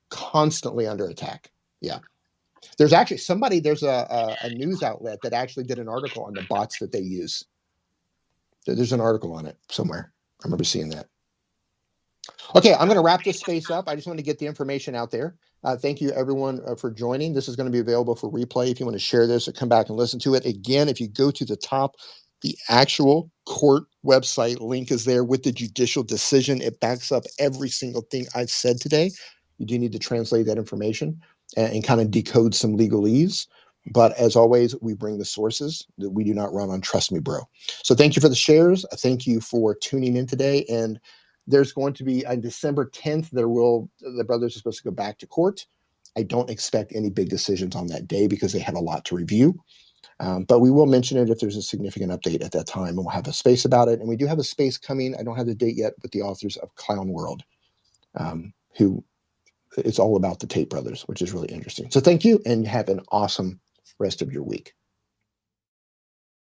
constantly under attack. Yeah. There's actually there's a news outlet that actually did an article on the bots that they use. There's an article on it somewhere. I remember seeing that. Okay, I'm going to wrap this space up. I just want to get the information out there. Thank you, everyone, for joining. This is going to be available for replay if you want to share this or come back and listen to it. Again, if you go to the top, the actual court website link is there with the judicial decision. It backs up every single thing I've said today. You do need to translate that information and kind of decode some legalese. But as always, we bring the sources that we do not run on Trust Me, Bro. So thank you for the shares. Thank you for tuning in today. And there's going to be on December 10th, the brothers are supposed to go back to court. I don't expect any big decisions on that day because they have a lot to review. But we will mention it if there's a significant update at that time, and we'll have a space about it. And we do have a space coming. I don't have the date yet, with the authors of Clown World, who it's all about the Tate brothers, which is really interesting. So thank you, and have an awesome rest of your week.